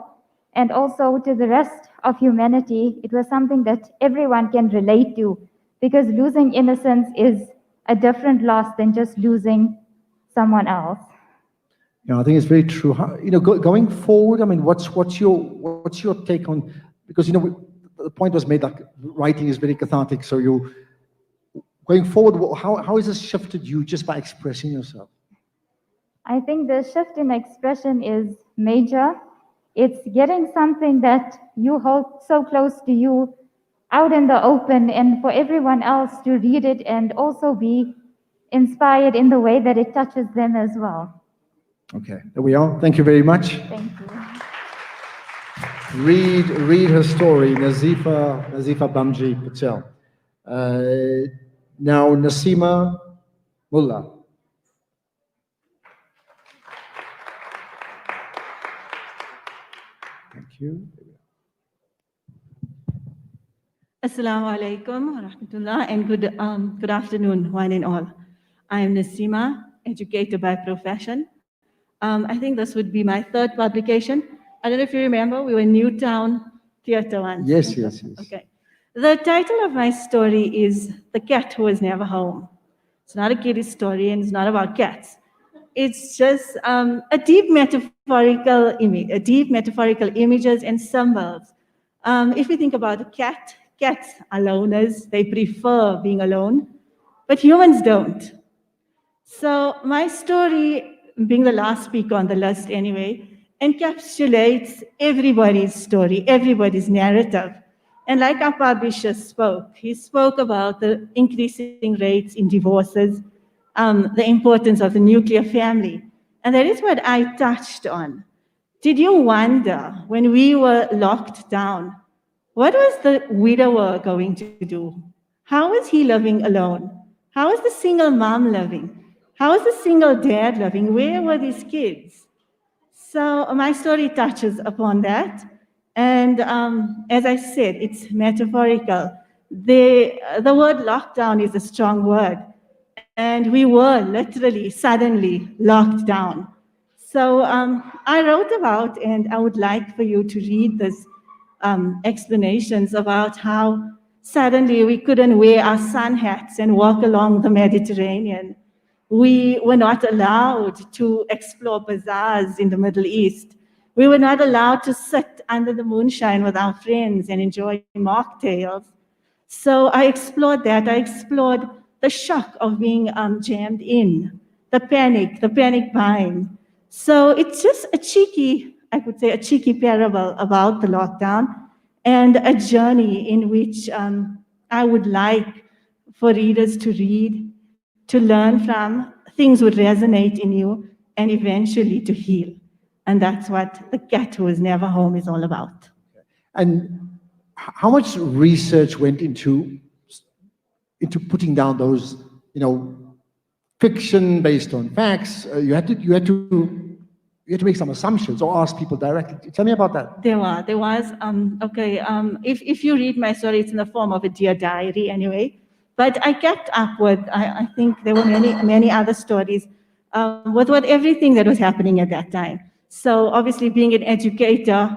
And also to the rest of humanity, it was something that everyone can relate to, because losing innocence is a different loss than just losing someone else. Yeah, I think it's very true. How, going forward, I mean, what's your take on, because the point was made that writing is very cathartic. So going forward, how has this shifted you just by expressing yourself? I think the shift in expression is major. It's getting something that you hold so close to you out in the open and for everyone else to read it and also be inspired in the way that it touches them as well. Okay, there we are. Thank you very much. Thank you. Read her story, Nazifa Bamji Patel. Now Nasima Mullah. Thank you. Assalamu alaikum wa rahmatullah, and good afternoon, one and all. I am Nasima, educator by profession. I think this would be my third publication. I don't know if you remember, we were Newtown Theatre once. Yes. Okay. The title of my story is The Cat Who Was Never Home. It's not a kiddie story and it's not about cats. It's just a deep metaphorical images and symbols. If we think about a cat, cats are loners. They prefer being alone, but humans don't. So my story, being the last speaker on the list anyway, encapsulates everybody's story, everybody's narrative. And like our publisher spoke, he spoke about the increasing rates in divorces, the importance of the nuclear family. And that is what I touched on. Did you wonder, when we were locked down, what was the widower going to do? How was he living alone? How was the single mom living? How was the single dad living? Where were these kids? So my story touches upon that. And as I said, it's metaphorical. The word lockdown is a strong word. And we were literally, suddenly locked down. So I wrote about, and I would like for you to read this explanations about how suddenly we couldn't wear our sun hats and walk along the Mediterranean. We were not allowed to explore bazaars in the Middle East. We were not allowed to sit under the moonshine with our friends and enjoy mocktails. So I explored that. I explored the shock of being jammed in, the panic buying. So it's just a cheeky, I could say, a cheeky parable about the lockdown and a journey in which I would like for readers to read, to learn from. Things would resonate in you and eventually to heal. And that's what The Cat Who Was Never Home is all about. And how much research went into putting down those, fiction based on facts? You had to make some assumptions or ask people directly. Tell me about that. There was. If you read my story, it's in the form of a dear diary anyway. But I kept up with, I think there were many other stories with everything that was happening at that time. So obviously being an educator,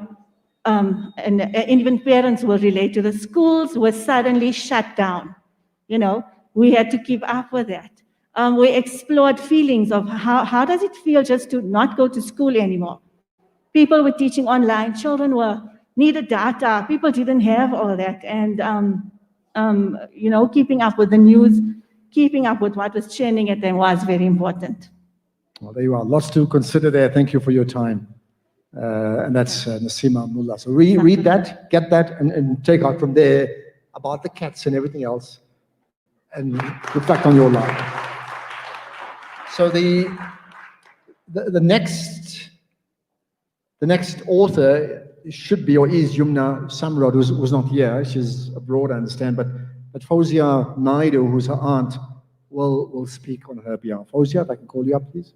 and even parents will relate to, the schools were suddenly shut down. We had to keep up with that. We explored feelings of how does it feel just to not go to school anymore? People were teaching online, children needed data, people didn't have all that. And keeping up with the news, keeping up with what was trending at them was very important. Well, there you are. Lots to consider there. Thank you for your time. And that's Nasima Mullah. So read that, get that, and take out from there about the cats and everything else, and reflect on your life. So the next author should be or is Yumna Samrod, who's not here. She's abroad, I understand, but Fauzia Naidu, who's her aunt, will speak on her behalf. Fauzia, if I can call you up, please.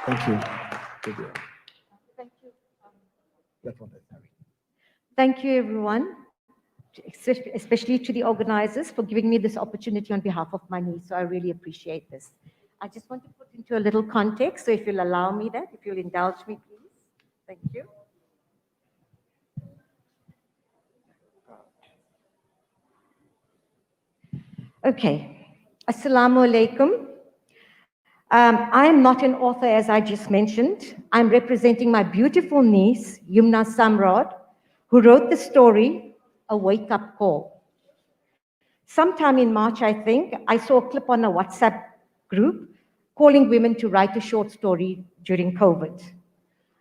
Thank you. Thank you. That one, Tariq. Thank you, everyone, especially to the organizers for giving me this opportunity on behalf of my niece. So I really appreciate this. I just want to put into a little context, so if you'll allow me that, if you'll indulge me, please. Thank you. Okay. Assalamu alaikum. I am not an author, as I just mentioned. I'm representing my beautiful niece, Yumna Samrod, who wrote the story, A Wake-Up Call. Sometime in March, I think, I saw a clip on a WhatsApp group calling women to write a short story during COVID.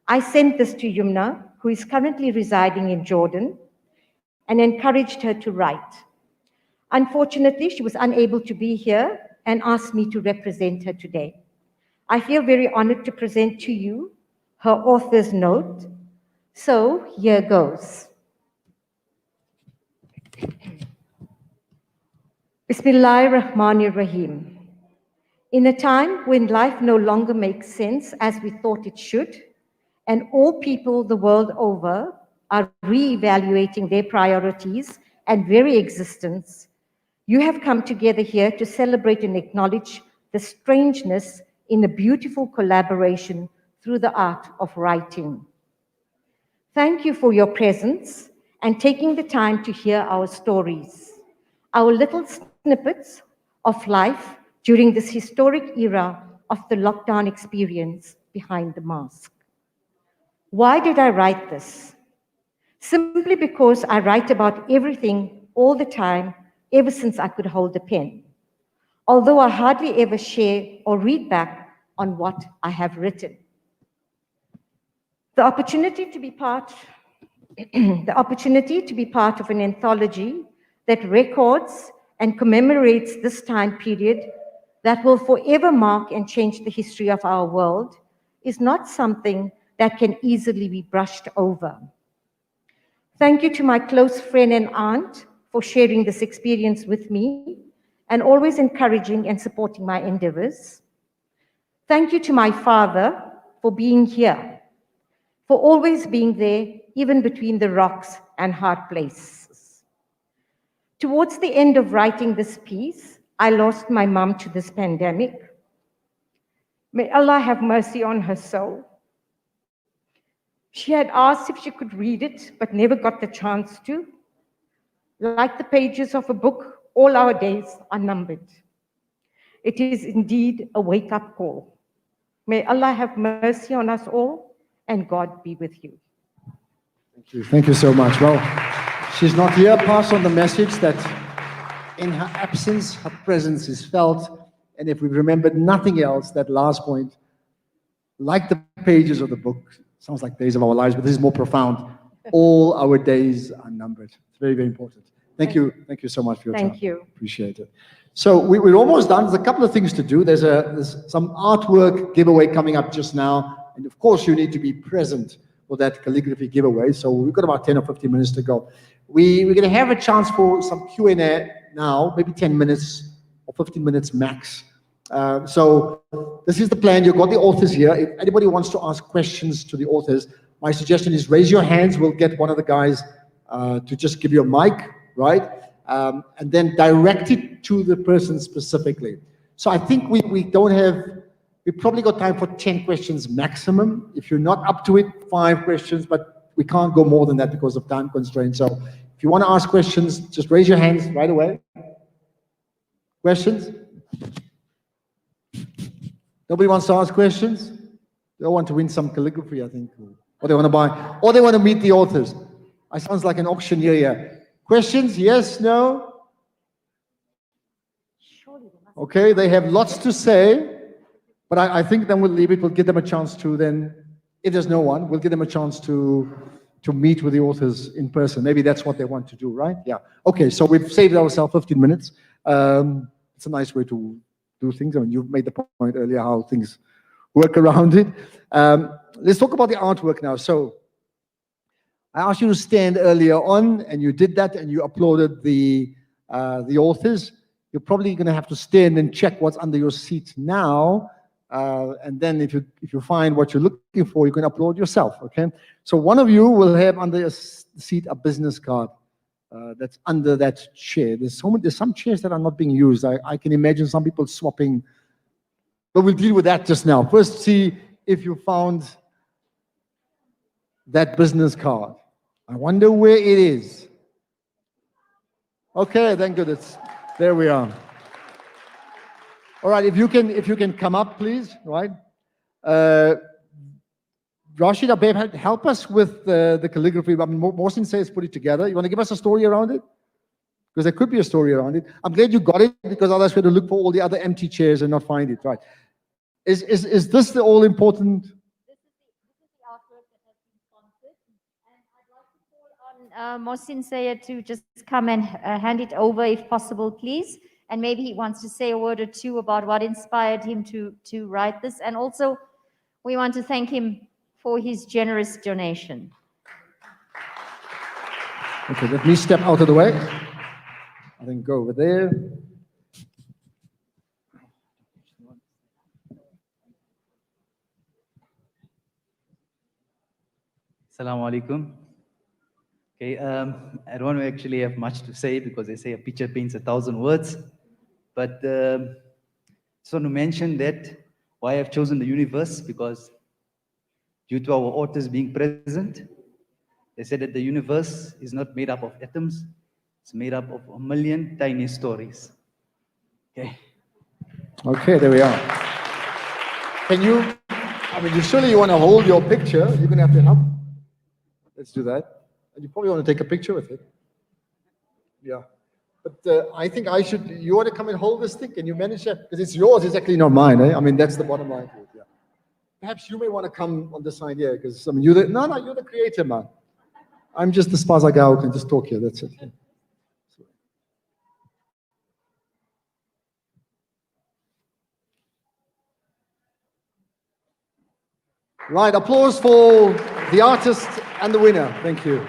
I sent this to Yumna, who is currently residing in Jordan, and encouraged her to write. Unfortunately, she was unable to be here and asked me to represent her today. I feel very honored to present to you her author's note. So here goes. Bismillahir-Rahmanir-Rahim. In a time when life no longer makes sense as we thought it should, and all people the world over are re-evaluating their priorities and very existence, you have come together here to celebrate and acknowledge the strangeness in a beautiful collaboration through the art of writing. Thank you for your presence and taking the time to hear our stories, our little snippets of life during this historic era of the lockdown experience behind the mask. Why did I write this? Simply because I write about everything all the time ever since I could hold a pen, although I hardly ever share or read back on what I have written. The opportunity to be part of an anthology that records and commemorates this time period that will forever mark and change the history of our world is not something that can easily be brushed over. Thank you to my close friend and aunt for sharing this experience with me and always encouraging and supporting my endeavors. Thank you to my father for being here, for always being there, even between the rocks and hard places. Towards the end of writing this piece, I lost my mom to this pandemic. May Allah have mercy on her soul. She had asked if she could read it, but never got the chance to. Like the pages of a book, all our days are numbered. It is indeed a wake-up call. May Allah have mercy on us all, and God be with you. Thank you. Thank you so much. Well, she's not here. Pass on the message that in her absence, her presence is felt. And if we remembered nothing else, that last point, like the pages of the book, sounds like days of our lives, but this is more profound. All our days are numbered. It's very, very important. Thank you. Thank you so much for your time. Thank you. Appreciate it. So we're almost done. There's a couple of things to do. There's some artwork giveaway coming up just now. And of course, you need to be present for that calligraphy giveaway. So we've got about 10 or 15 minutes to go. We're going to have a chance for some Q&A now, maybe 10 minutes or 15 minutes max. So this is the plan. You've got the authors here. If anybody wants to ask questions to the authors, my suggestion is raise your hands. We'll get one of the guys to just give you a mic, right? And then direct it to the person specifically. So I think we probably got time for 10 questions maximum. If you're not up to it, 5 questions, but we can't go more than that because of time constraints. So if you want to ask questions, just raise your hands right away. Questions? Nobody wants to ask questions? They all want to win some calligraphy, I think. Or they want to buy, or they want to meet the authors. I sounds like an auctioneer here. Questions? Yes, no? Okay, they have lots to say, but I think then we'll leave it. We'll give them a chance to then, if there's no one, we'll give them a chance to to meet with the authors in person. Maybe that's what they want to do, right? Yeah. Okay, so we've saved ourselves 15 minutes. It's a nice way to do things. I mean, you made the point earlier how things work around it. Let's talk about the artwork now. So I asked you to stand earlier on, and you did that, and you uploaded the authors. You're probably going to have to stand and check what's under your seat now. And then if you find what you're looking for, you can upload yourself, okay? So one of you will have under your seat a business card that's under that chair. There's some chairs that are not being used. I can imagine some people swapping, but we'll deal with that just now. First, see if you found that business card. I wonder where it is. Okay, thank goodness. There we are. All right, if you can come up, please, right? Rashida, babe, help us with the calligraphy. I mean, Mohsin says put it together. You want to give us a story around it? Because there could be a story around it. I'm glad you got it, because otherwise we had to look for all the other empty chairs and not find it, right? Is this the all-important? Mohsin Sayed to just come and hand it over if possible, please. And maybe he wants to say a word or two about what inspired him to write this. And also, we want to thank him for his generous donation. Okay, let me step out of the way. I think go over there. Assalamu alaikum. Okay, I don't actually have much to say, because they say a picture paints 1,000 words. But just want to mention that why I've chosen the universe, because due to our authors being present, they said that the universe is not made up of atoms, it's made up of 1 million tiny stories. Okay. Okay, there we are. Can you, I mean, surely you want to hold your picture, you're going to have to help. Let's do that. And you probably want to take a picture with it. Yeah. But I think you want to come and hold this thing? Can you manage that? Because it's yours, it's actually not mine, eh? I mean, that's the bottom line. Yeah. Perhaps you may want to come on this side here, because I mean, you're the creator, man. I'm just the spaza guy who can just talk here, that's it. Right, applause for the artist and the winner. Thank you.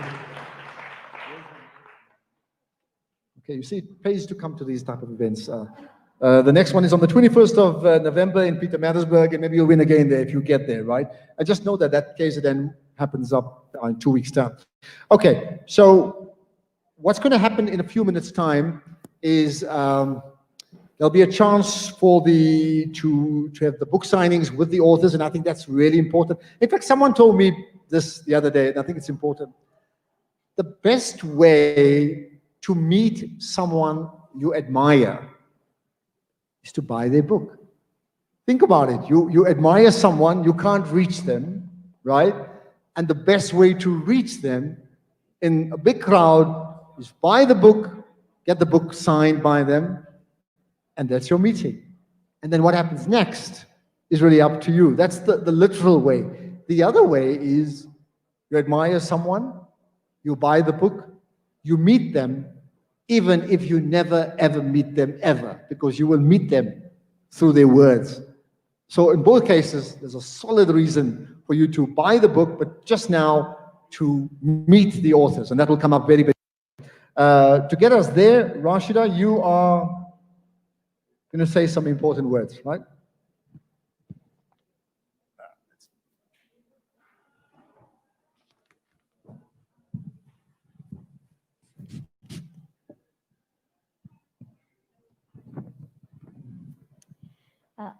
Okay, you see, it pays to come to these type of events. The next one is on the 21st of November in Pietermaritzburg, and maybe you'll win again there if you get there, right? I just know that case then happens up in 2 weeks' time. Okay, so what's going to happen in a few minutes' time is there'll be a chance for to have the book signings with the authors, and I think that's really important. In fact, someone told me this the other day, and I think it's important. The best way to meet someone you admire is to buy their book. Think about it. You admire someone, you can't reach them, right? And the best way to reach them in a big crowd is buy the book, get the book signed by them, and that's your meeting. And then what happens next is really up to you. That's the literal way. The other way is you admire someone, you buy the book, you meet them, even if you never ever meet them ever, because you will meet them through their words. So in both cases, there's a solid reason for you to buy the book, but just now to meet the authors, and that will come up very, very to get us there, Rashida, you are going to say some important words, right?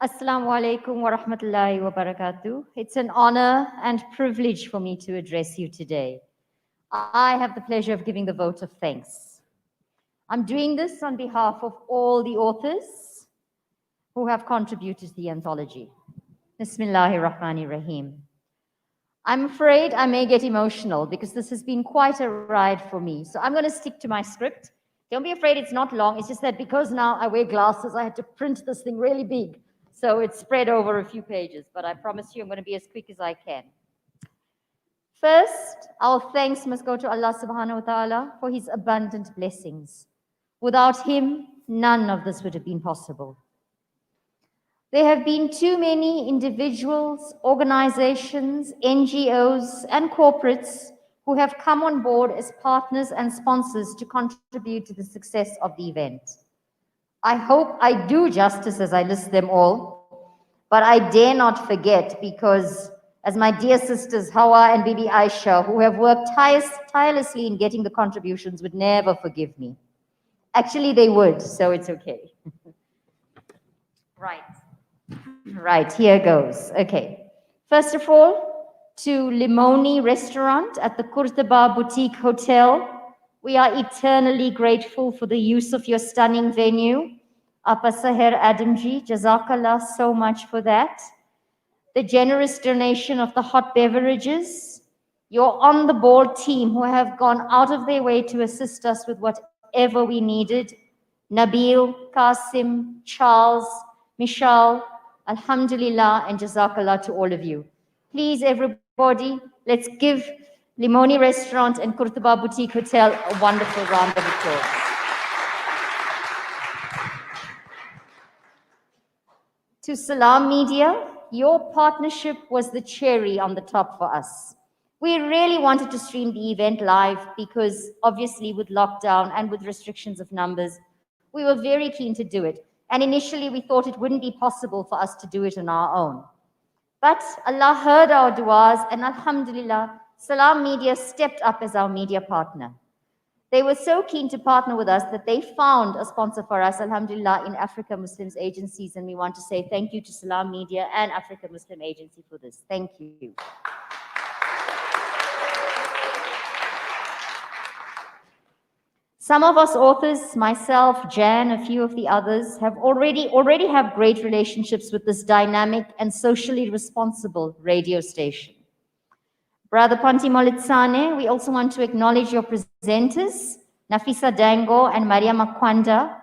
Assalamu alaikum wa rahmatullahi wa barakatuh. It's an honor and privilege for me to address you today. I have the pleasure of giving the vote of thanks. I'm doing this on behalf of all the authors who have contributed to the anthology. Bismillahir Rahmanir Rahim. I'm afraid I may get emotional because this has been quite a ride for me. So I'm going to stick to my script. Don't be afraid, it's not long. It's just that because now I wear glasses, I had to print this thing really big. So it's spread over a few pages, but I promise you I'm going to be as quick as I can. First, our thanks must go to Allah subhanahu wa ta'ala for his abundant blessings. Without him, none of this would have been possible. There have been too many individuals, organizations, NGOs, and corporates who have come on board as partners and sponsors to contribute to the success of the event. I hope I do justice as I list them all, but I dare not forget because as my dear sisters Hawa and Bibi Aisha, who have worked tirelessly in getting the contributions, would never forgive me. Actually, they would, so it's okay. Right, here goes. Okay. First of all, to Limoni Restaurant at the Kurtaba Boutique Hotel, we are eternally grateful for the use of your stunning venue. Apa Saher Adamji, Jazakallah so much for that. The generous donation of the hot beverages, your on-the-ball team who have gone out of their way to assist us with whatever we needed. Nabil, Qasim, Charles, Michelle, Alhamdulillah, and Jazakallah to all of you. Please, everybody, let's give Limoni Restaurant and Kurtaba Boutique Hotel a wonderful round of applause. To Salaam Media, your partnership was the cherry on the top for us. We really wanted to stream the event live because obviously with lockdown and with restrictions of numbers, we were very keen to do it. And initially we thought it wouldn't be possible for us to do it on our own. But Allah heard our du'as and Alhamdulillah, Salaam Media stepped up as our media partner. They were so keen to partner with us that they found a sponsor for us, Alhamdulillah, in Africa Muslims Agencies. And we want to say thank you to Salaam Media and Africa Muslim Agency for this. Thank you. Some of us authors, myself, Jan, a few of the others, have already have great relationships with this dynamic and socially responsible radio station. Brother Panti Molitsane, we also want to acknowledge your presenters, Nafisa Dango and Maria Makwanda,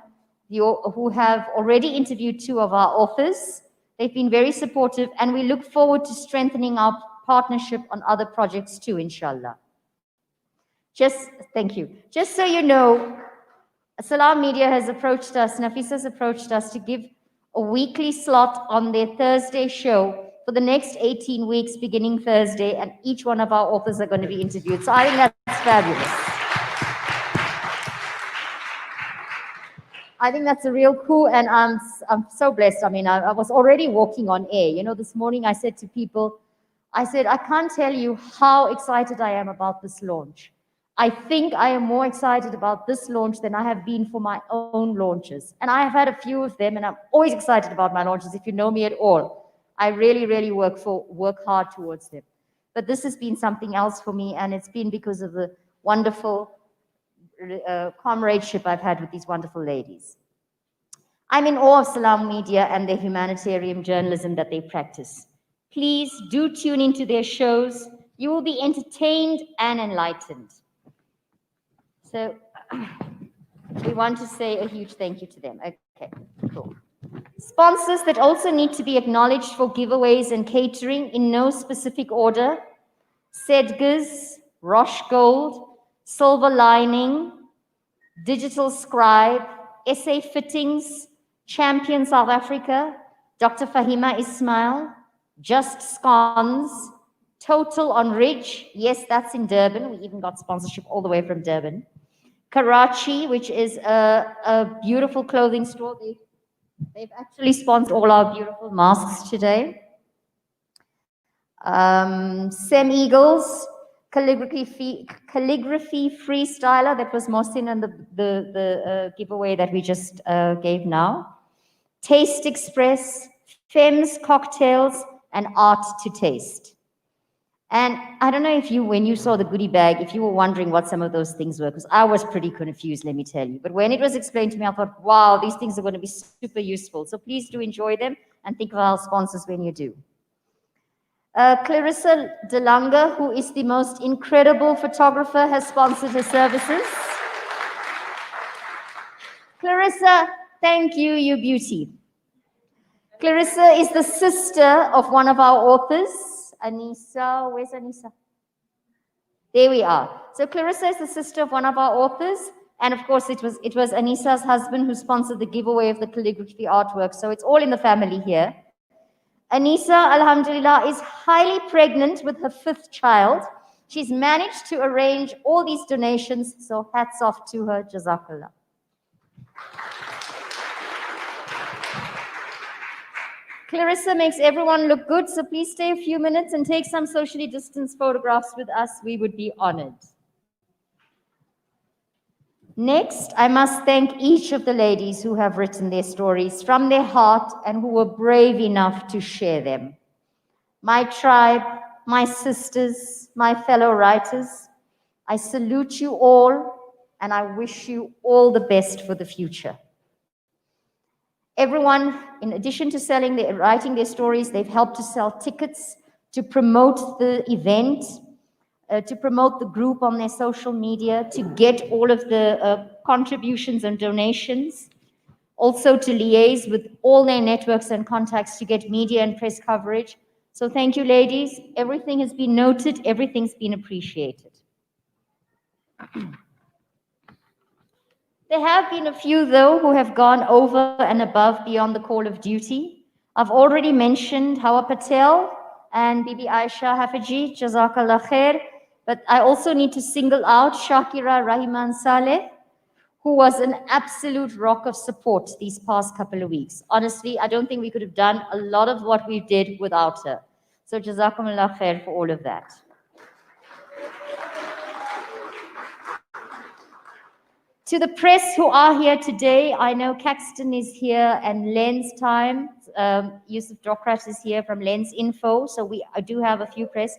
who have already interviewed two of our authors. They've been very supportive and we look forward to strengthening our partnership on other projects too, inshallah. Thank you. Just so you know, Salaam Media has approached us, Nafisa's approached us to give a weekly slot on their Thursday show for the next 18 weeks, beginning Thursday, and each one of our authors are going to be interviewed. So I think that's fabulous. I think that's a real coup, and I'm so blessed. I mean, I was already walking on air. You know, this morning I said to people, I said, I can't tell you how excited I am about this launch. I think I am more excited about this launch than I have been for my own launches. And I have had a few of them, and I'm always excited about my launches. If you know me at all, I really, really work hard towards them. But this has been something else for me, and it's been because of the wonderful comradeship I've had with these wonderful ladies. I'm in awe of Salaam Media and the humanitarian journalism that they practice. Please do tune into their shows. You will be entertained and enlightened. So we want to say a huge thank you to them. Okay, cool. Sponsors that also need to be acknowledged for giveaways and catering in no specific order: Sedgers, Roche Gold, Silver Lining, Digital Scribe, SA Fittings, Champion South Africa, Dr. Fahima Ismail, Just Scones, Total on Ridge, yes, that's in Durban. We even got sponsorship all the way from Durban. Karachi, which is a beautiful clothing store. They've actually sponsored all our beautiful masks today. Sem Eagles, calligraphy freestyler, that was Mohsin and the giveaway that we just gave now. Taste Express, Femmes Cocktails, and Art to Taste. And I don't know if you, when you saw the goodie bag, if you were wondering what some of those things were, because I was pretty confused, let me tell you. But when it was explained to me, I thought, wow, these things are going to be super useful. So please do enjoy them and think of our sponsors when you do. Clarissa DeLanga, who is the most incredible photographer, has sponsored her services. Clarissa, thank you, you beauty. Clarissa is the sister of one of our authors, Anissa. Where's Anissa? There we are. So Clarissa is the sister of one of our authors. And of course, it was Anisa's husband who sponsored the giveaway of the calligraphy artwork. So it's all in the family here. Anisa, alhamdulillah, is highly pregnant with her 5th child. She's managed to arrange all these donations. So hats off to her, Jazakallah. Clarissa makes everyone look good, so please stay a few minutes and take some socially distanced photographs with us. We would be honored. Next, I must thank each of the ladies who have written their stories from their heart and who were brave enough to share them. My tribe, my sisters, my fellow writers, I salute you all and I wish you all the best for the future. Everyone, in addition to writing their stories, they've helped to sell tickets, to promote the event, to promote the group on their social media, to get all of the contributions and donations, also to liaise with all their networks and contacts to get media and press coverage. So thank you, ladies. Everything has been noted, everything's been appreciated. There have been a few, though, who have gone over and above beyond the call of duty. I've already mentioned Hawa Patel and Bibi Aisha Hafaji, Jazakallah Khair, but I also need to single out Shakira Rahiman Saleh, who was an absolute rock of support these past couple of weeks. Honestly, I don't think we could have done a lot of what we did without her. So Jazakumullah Khair for all of that. To the press who are here today, I know Caxton is here and Lens Time. Yusuf Dokrat is here from Lens Info. So I do have a few press.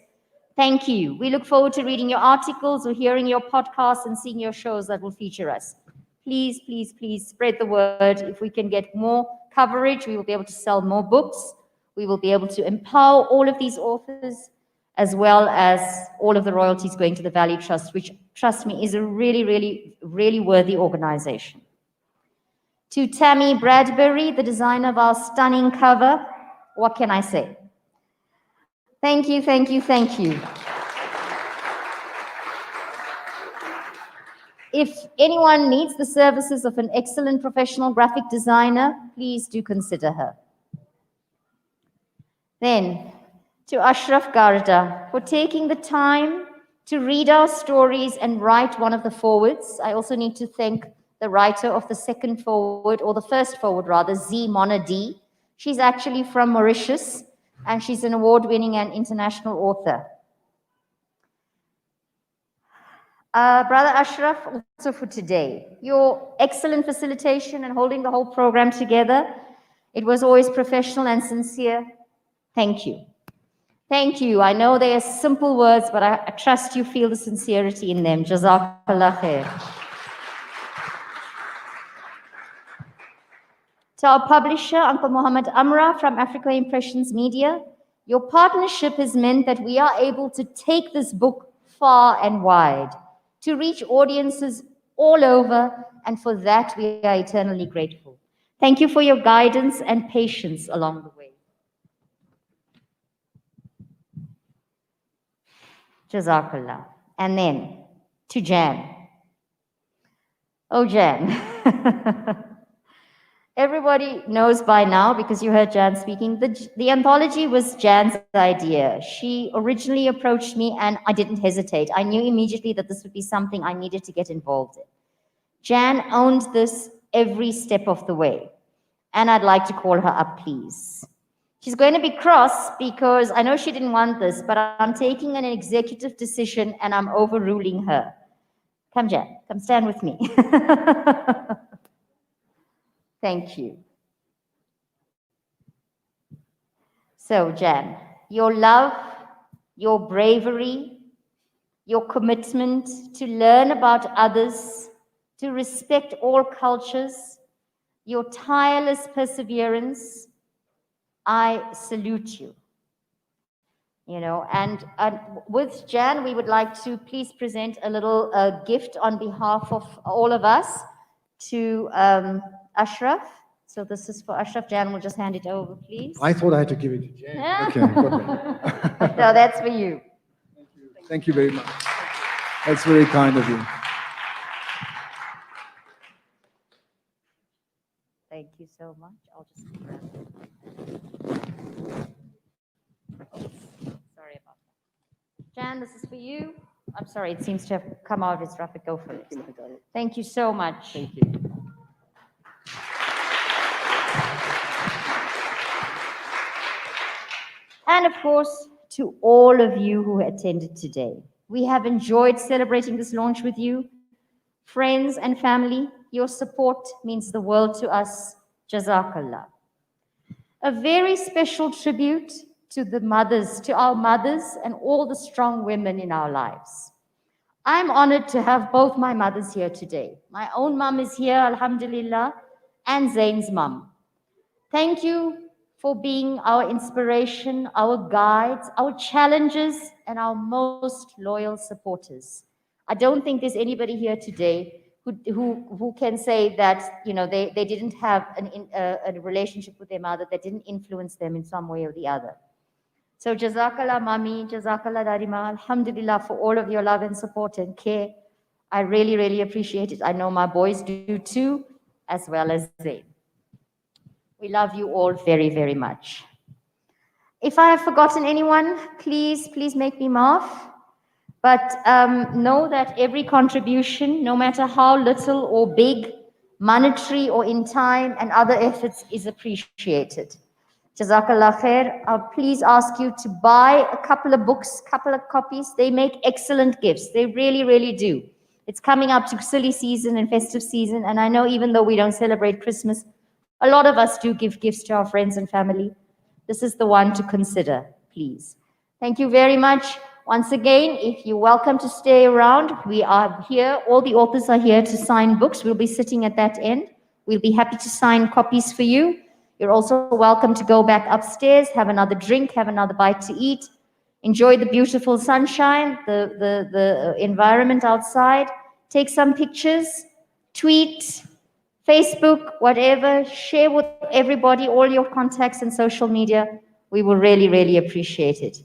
Thank you. We look forward to reading your articles or hearing your podcasts and seeing your shows that will feature us. Please, please, please spread the word. If we can get more coverage, we will be able to sell more books. We will be able to empower all of these authors, as well as all of the royalties going to the Valley Trust, which, trust me, is a really, really, really worthy organization. To Tammy Bradbury, the designer of our stunning cover, what can I say? Thank you, thank you, thank you. If anyone needs the services of an excellent professional graphic designer, please do consider her. Then, to Ashraf Garda for taking the time to read our stories and write one of the forwards. I also need to thank the writer of the second forward, or the first forward rather, Z Mona D. She's actually from Mauritius, and she's an award-winning and international author. Brother Ashraf, also for today, your excellent facilitation and holding the whole program together. It was always professional and sincere. Thank you. Thank you. I know they are simple words, but I trust you feel the sincerity in them. Jazakallah khair. To our publisher, Uncle Muhammad Amra from Africa Impressions Media, your partnership has meant that we are able to take this book far and wide, to reach audiences all over, and for that we are eternally grateful. Thank you for your guidance and patience along the way. Jazakallah. And then to Jan. Oh, Jan. Everybody knows by now, because you heard Jan speaking, the anthology was Jan's idea. She originally approached me and I didn't hesitate. I knew immediately that this would be something I needed to get involved in. Jan owned this every step of the way. And I'd like to call her up, please. She's going to be cross because I know she didn't want this, but I'm taking an executive decision and I'm overruling her. Come, Jan, come stand with me. Thank you. So, Jan, your love, your bravery, your commitment to learn about others, to respect all cultures, your tireless perseverance, I salute you. You know, and with Jan, we would like to please present a little gift on behalf of all of us to Ashraf. So this is for Ashraf. Jan will just hand it over, please. I thought I had to give it to Jan. Okay, got that. No, that's for you. Thank you very much. That's very kind of you. Thank you so much. I'll just sorry about that. Jan, this is for you. I'm sorry, it seems to have come out of its wrapper. Go for it. Thank you so much. Thank you. And of course, to all of you who attended today. We have enjoyed celebrating this launch with you. Friends and family, your support means the world to us. Jazakallah. A very special tribute to the mothers, to our mothers and all the strong women in our lives. I'm honored to have both my mothers here today. My own mom is here, alhamdulillah, and Zain's mom. Thank you for being our inspiration, our guides, our challenges, and our most loyal supporters. I don't think there's anybody here today who can say that they didn't have a relationship with their mother that didn't influence them in some way or the other. So Jazakallah Mami, Jazakallah Darima, alhamdulillah for all of your love and support and care. I really, really appreciate it. I know my boys do too, as well as Zain. We love you all very, very much. If I have forgotten anyone, please make me laugh. But know that every contribution, no matter how little or big, monetary or in time and other efforts, is appreciated. Jazakallah khair. I'll please ask you to buy a couple of books, couple of copies. They make excellent gifts. They really, really do. It's coming up to silly season and festive season. And I know even though we don't celebrate Christmas, a lot of us do give gifts to our friends and family. This is the one to consider, please. Thank you very much. Once again, if you're welcome to stay around, we are here. All the authors are here to sign books. We'll be sitting at that end. We'll be happy to sign copies for you. You're also welcome to go back upstairs, have another drink, have another bite to eat, enjoy the beautiful sunshine, the environment outside, take some pictures, tweet, Facebook, whatever, share with everybody, all your contacts and social media. We will really, really appreciate it.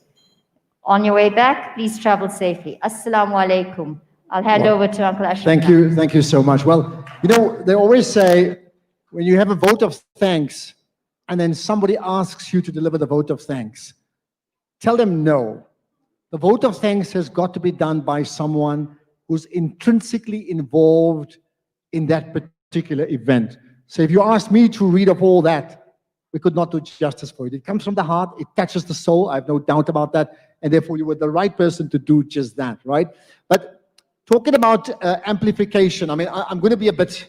On your way back, please travel safely. Assalamu alaikum. I'll hand over to Uncle Ashraf. Thank you so much. Well, they always say when you have a vote of thanks and then somebody asks you to deliver the vote of thanks, tell them no. The vote of thanks has got to be done by someone who's intrinsically involved in that particular event. So if you ask me to read up all that, we could not do justice for it. It comes from the heart, it touches the soul, I have no doubt about that, and therefore you were the right person to do just that, right? But talking about amplification, I mean, I'm going to be a bit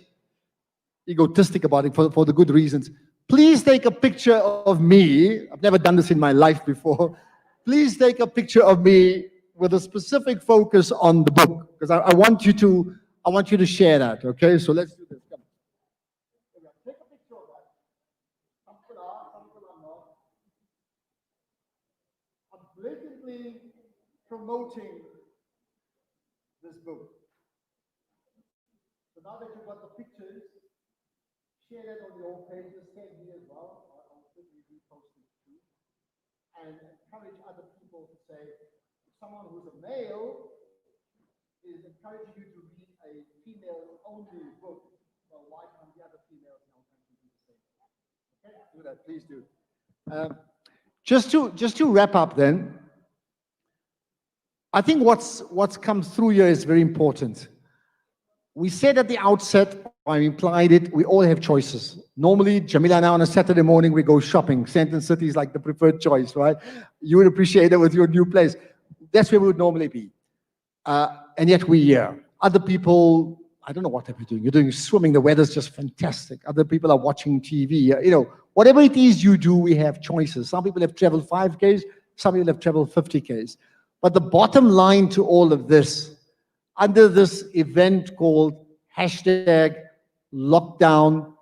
egotistic about it for the good reasons. Please take a picture of me. I've never done this in my life before. Please take a picture of me with a specific focus on the book, because I want you to share that, okay? So let's do this. Come on. Take a picture of that. I'm blatantly promoting this book. So now that you've got the pictures, share that on your pages, send me as well. I'll certainly repost it too. And encourage other people to say, if someone who's a male is encouraging you to read a female-only book, well, why can't the other females now do the same? Okay, do that, please do. Just to wrap up then, I think what's come through here is very important. We said at the outset, I implied it, we all have choices. Normally, Jamila and I on a Saturday morning, we go shopping. Sandton City is like the preferred choice, right? You would appreciate it with your new place. That's where we would normally be. And yet we're here. Other people, I don't know what they're doing. You're doing swimming, the weather's just fantastic. Other people are watching TV. Whatever it is you do, we have choices. Some people have traveled 5Ks, some people have traveled 50Ks. But the bottom line to all of this, under this event called #lockdown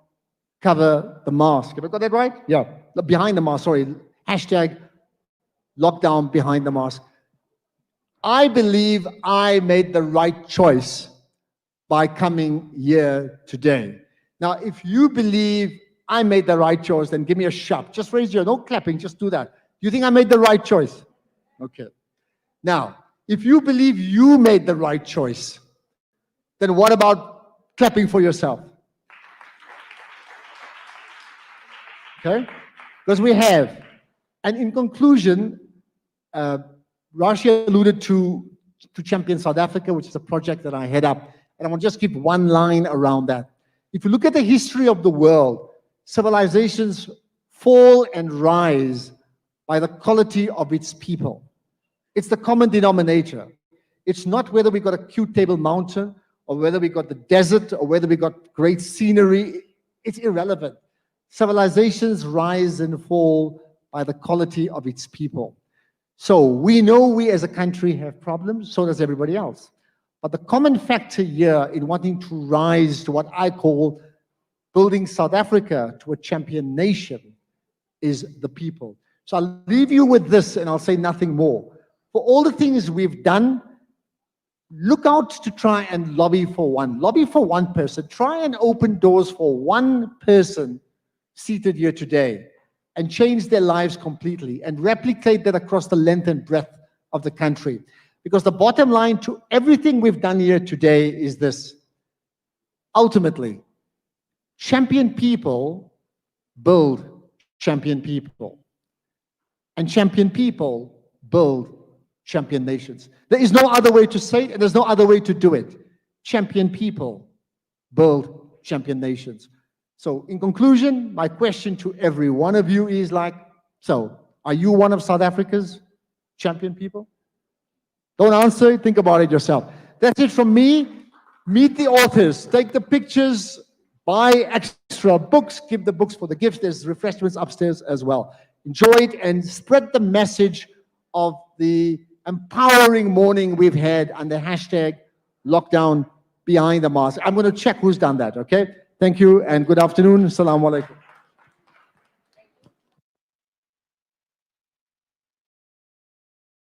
cover the mask. Have I got that right? Yeah, behind the mask, sorry. #lockdown behind the mask. I believe I made the right choice by coming here today. Now, if you believe I made the right choice, then give me a shout. Just raise your, no clapping, just do that. Do you think I made the right choice? Okay. Now, If you believe you made the right choice, then what about clapping for yourself? Okay? Because we have. And in conclusion, Rashi alluded to Champion South Africa, which is a project that I head up. And I want to just keep one line around that. If you look at the history of the world, civilizations fall and rise by the quality of its people. It's the common denominator. It's not whether we got a cute table mountain or whether we got the desert or whether we got great scenery. It's irrelevant. Civilizations rise and fall by the quality of its people. So we know we as a country have problems, so does everybody else. But the common factor here in wanting to rise to what I call building South Africa to a champion nation is the people. So I'll leave you with this and I'll say nothing more. For all the things we've done, look out to try and lobby for one. Lobby for one person. Try and open doors for one person seated here today and change their lives completely and replicate that across the length and breadth of the country. Because the bottom line to everything we've done here today is this. Ultimately, champion people build champion people. And champion people build champion nations. There is no other way to say it, and there's no other way to do it. Champion people build champion nations. So in conclusion, my question to every one of you is like, so are you one of South Africa's champion people? Don't answer it, think about it yourself. That's it from me. Meet the authors, take the pictures, buy extra books, give the books for the gifts. There's refreshments upstairs as well. Enjoy it and spread the message of the empowering morning we've had on the hashtag lockdown behind the mask. I'm going to check who's done that, okay? Thank you and good afternoon. Assalamu alaikum.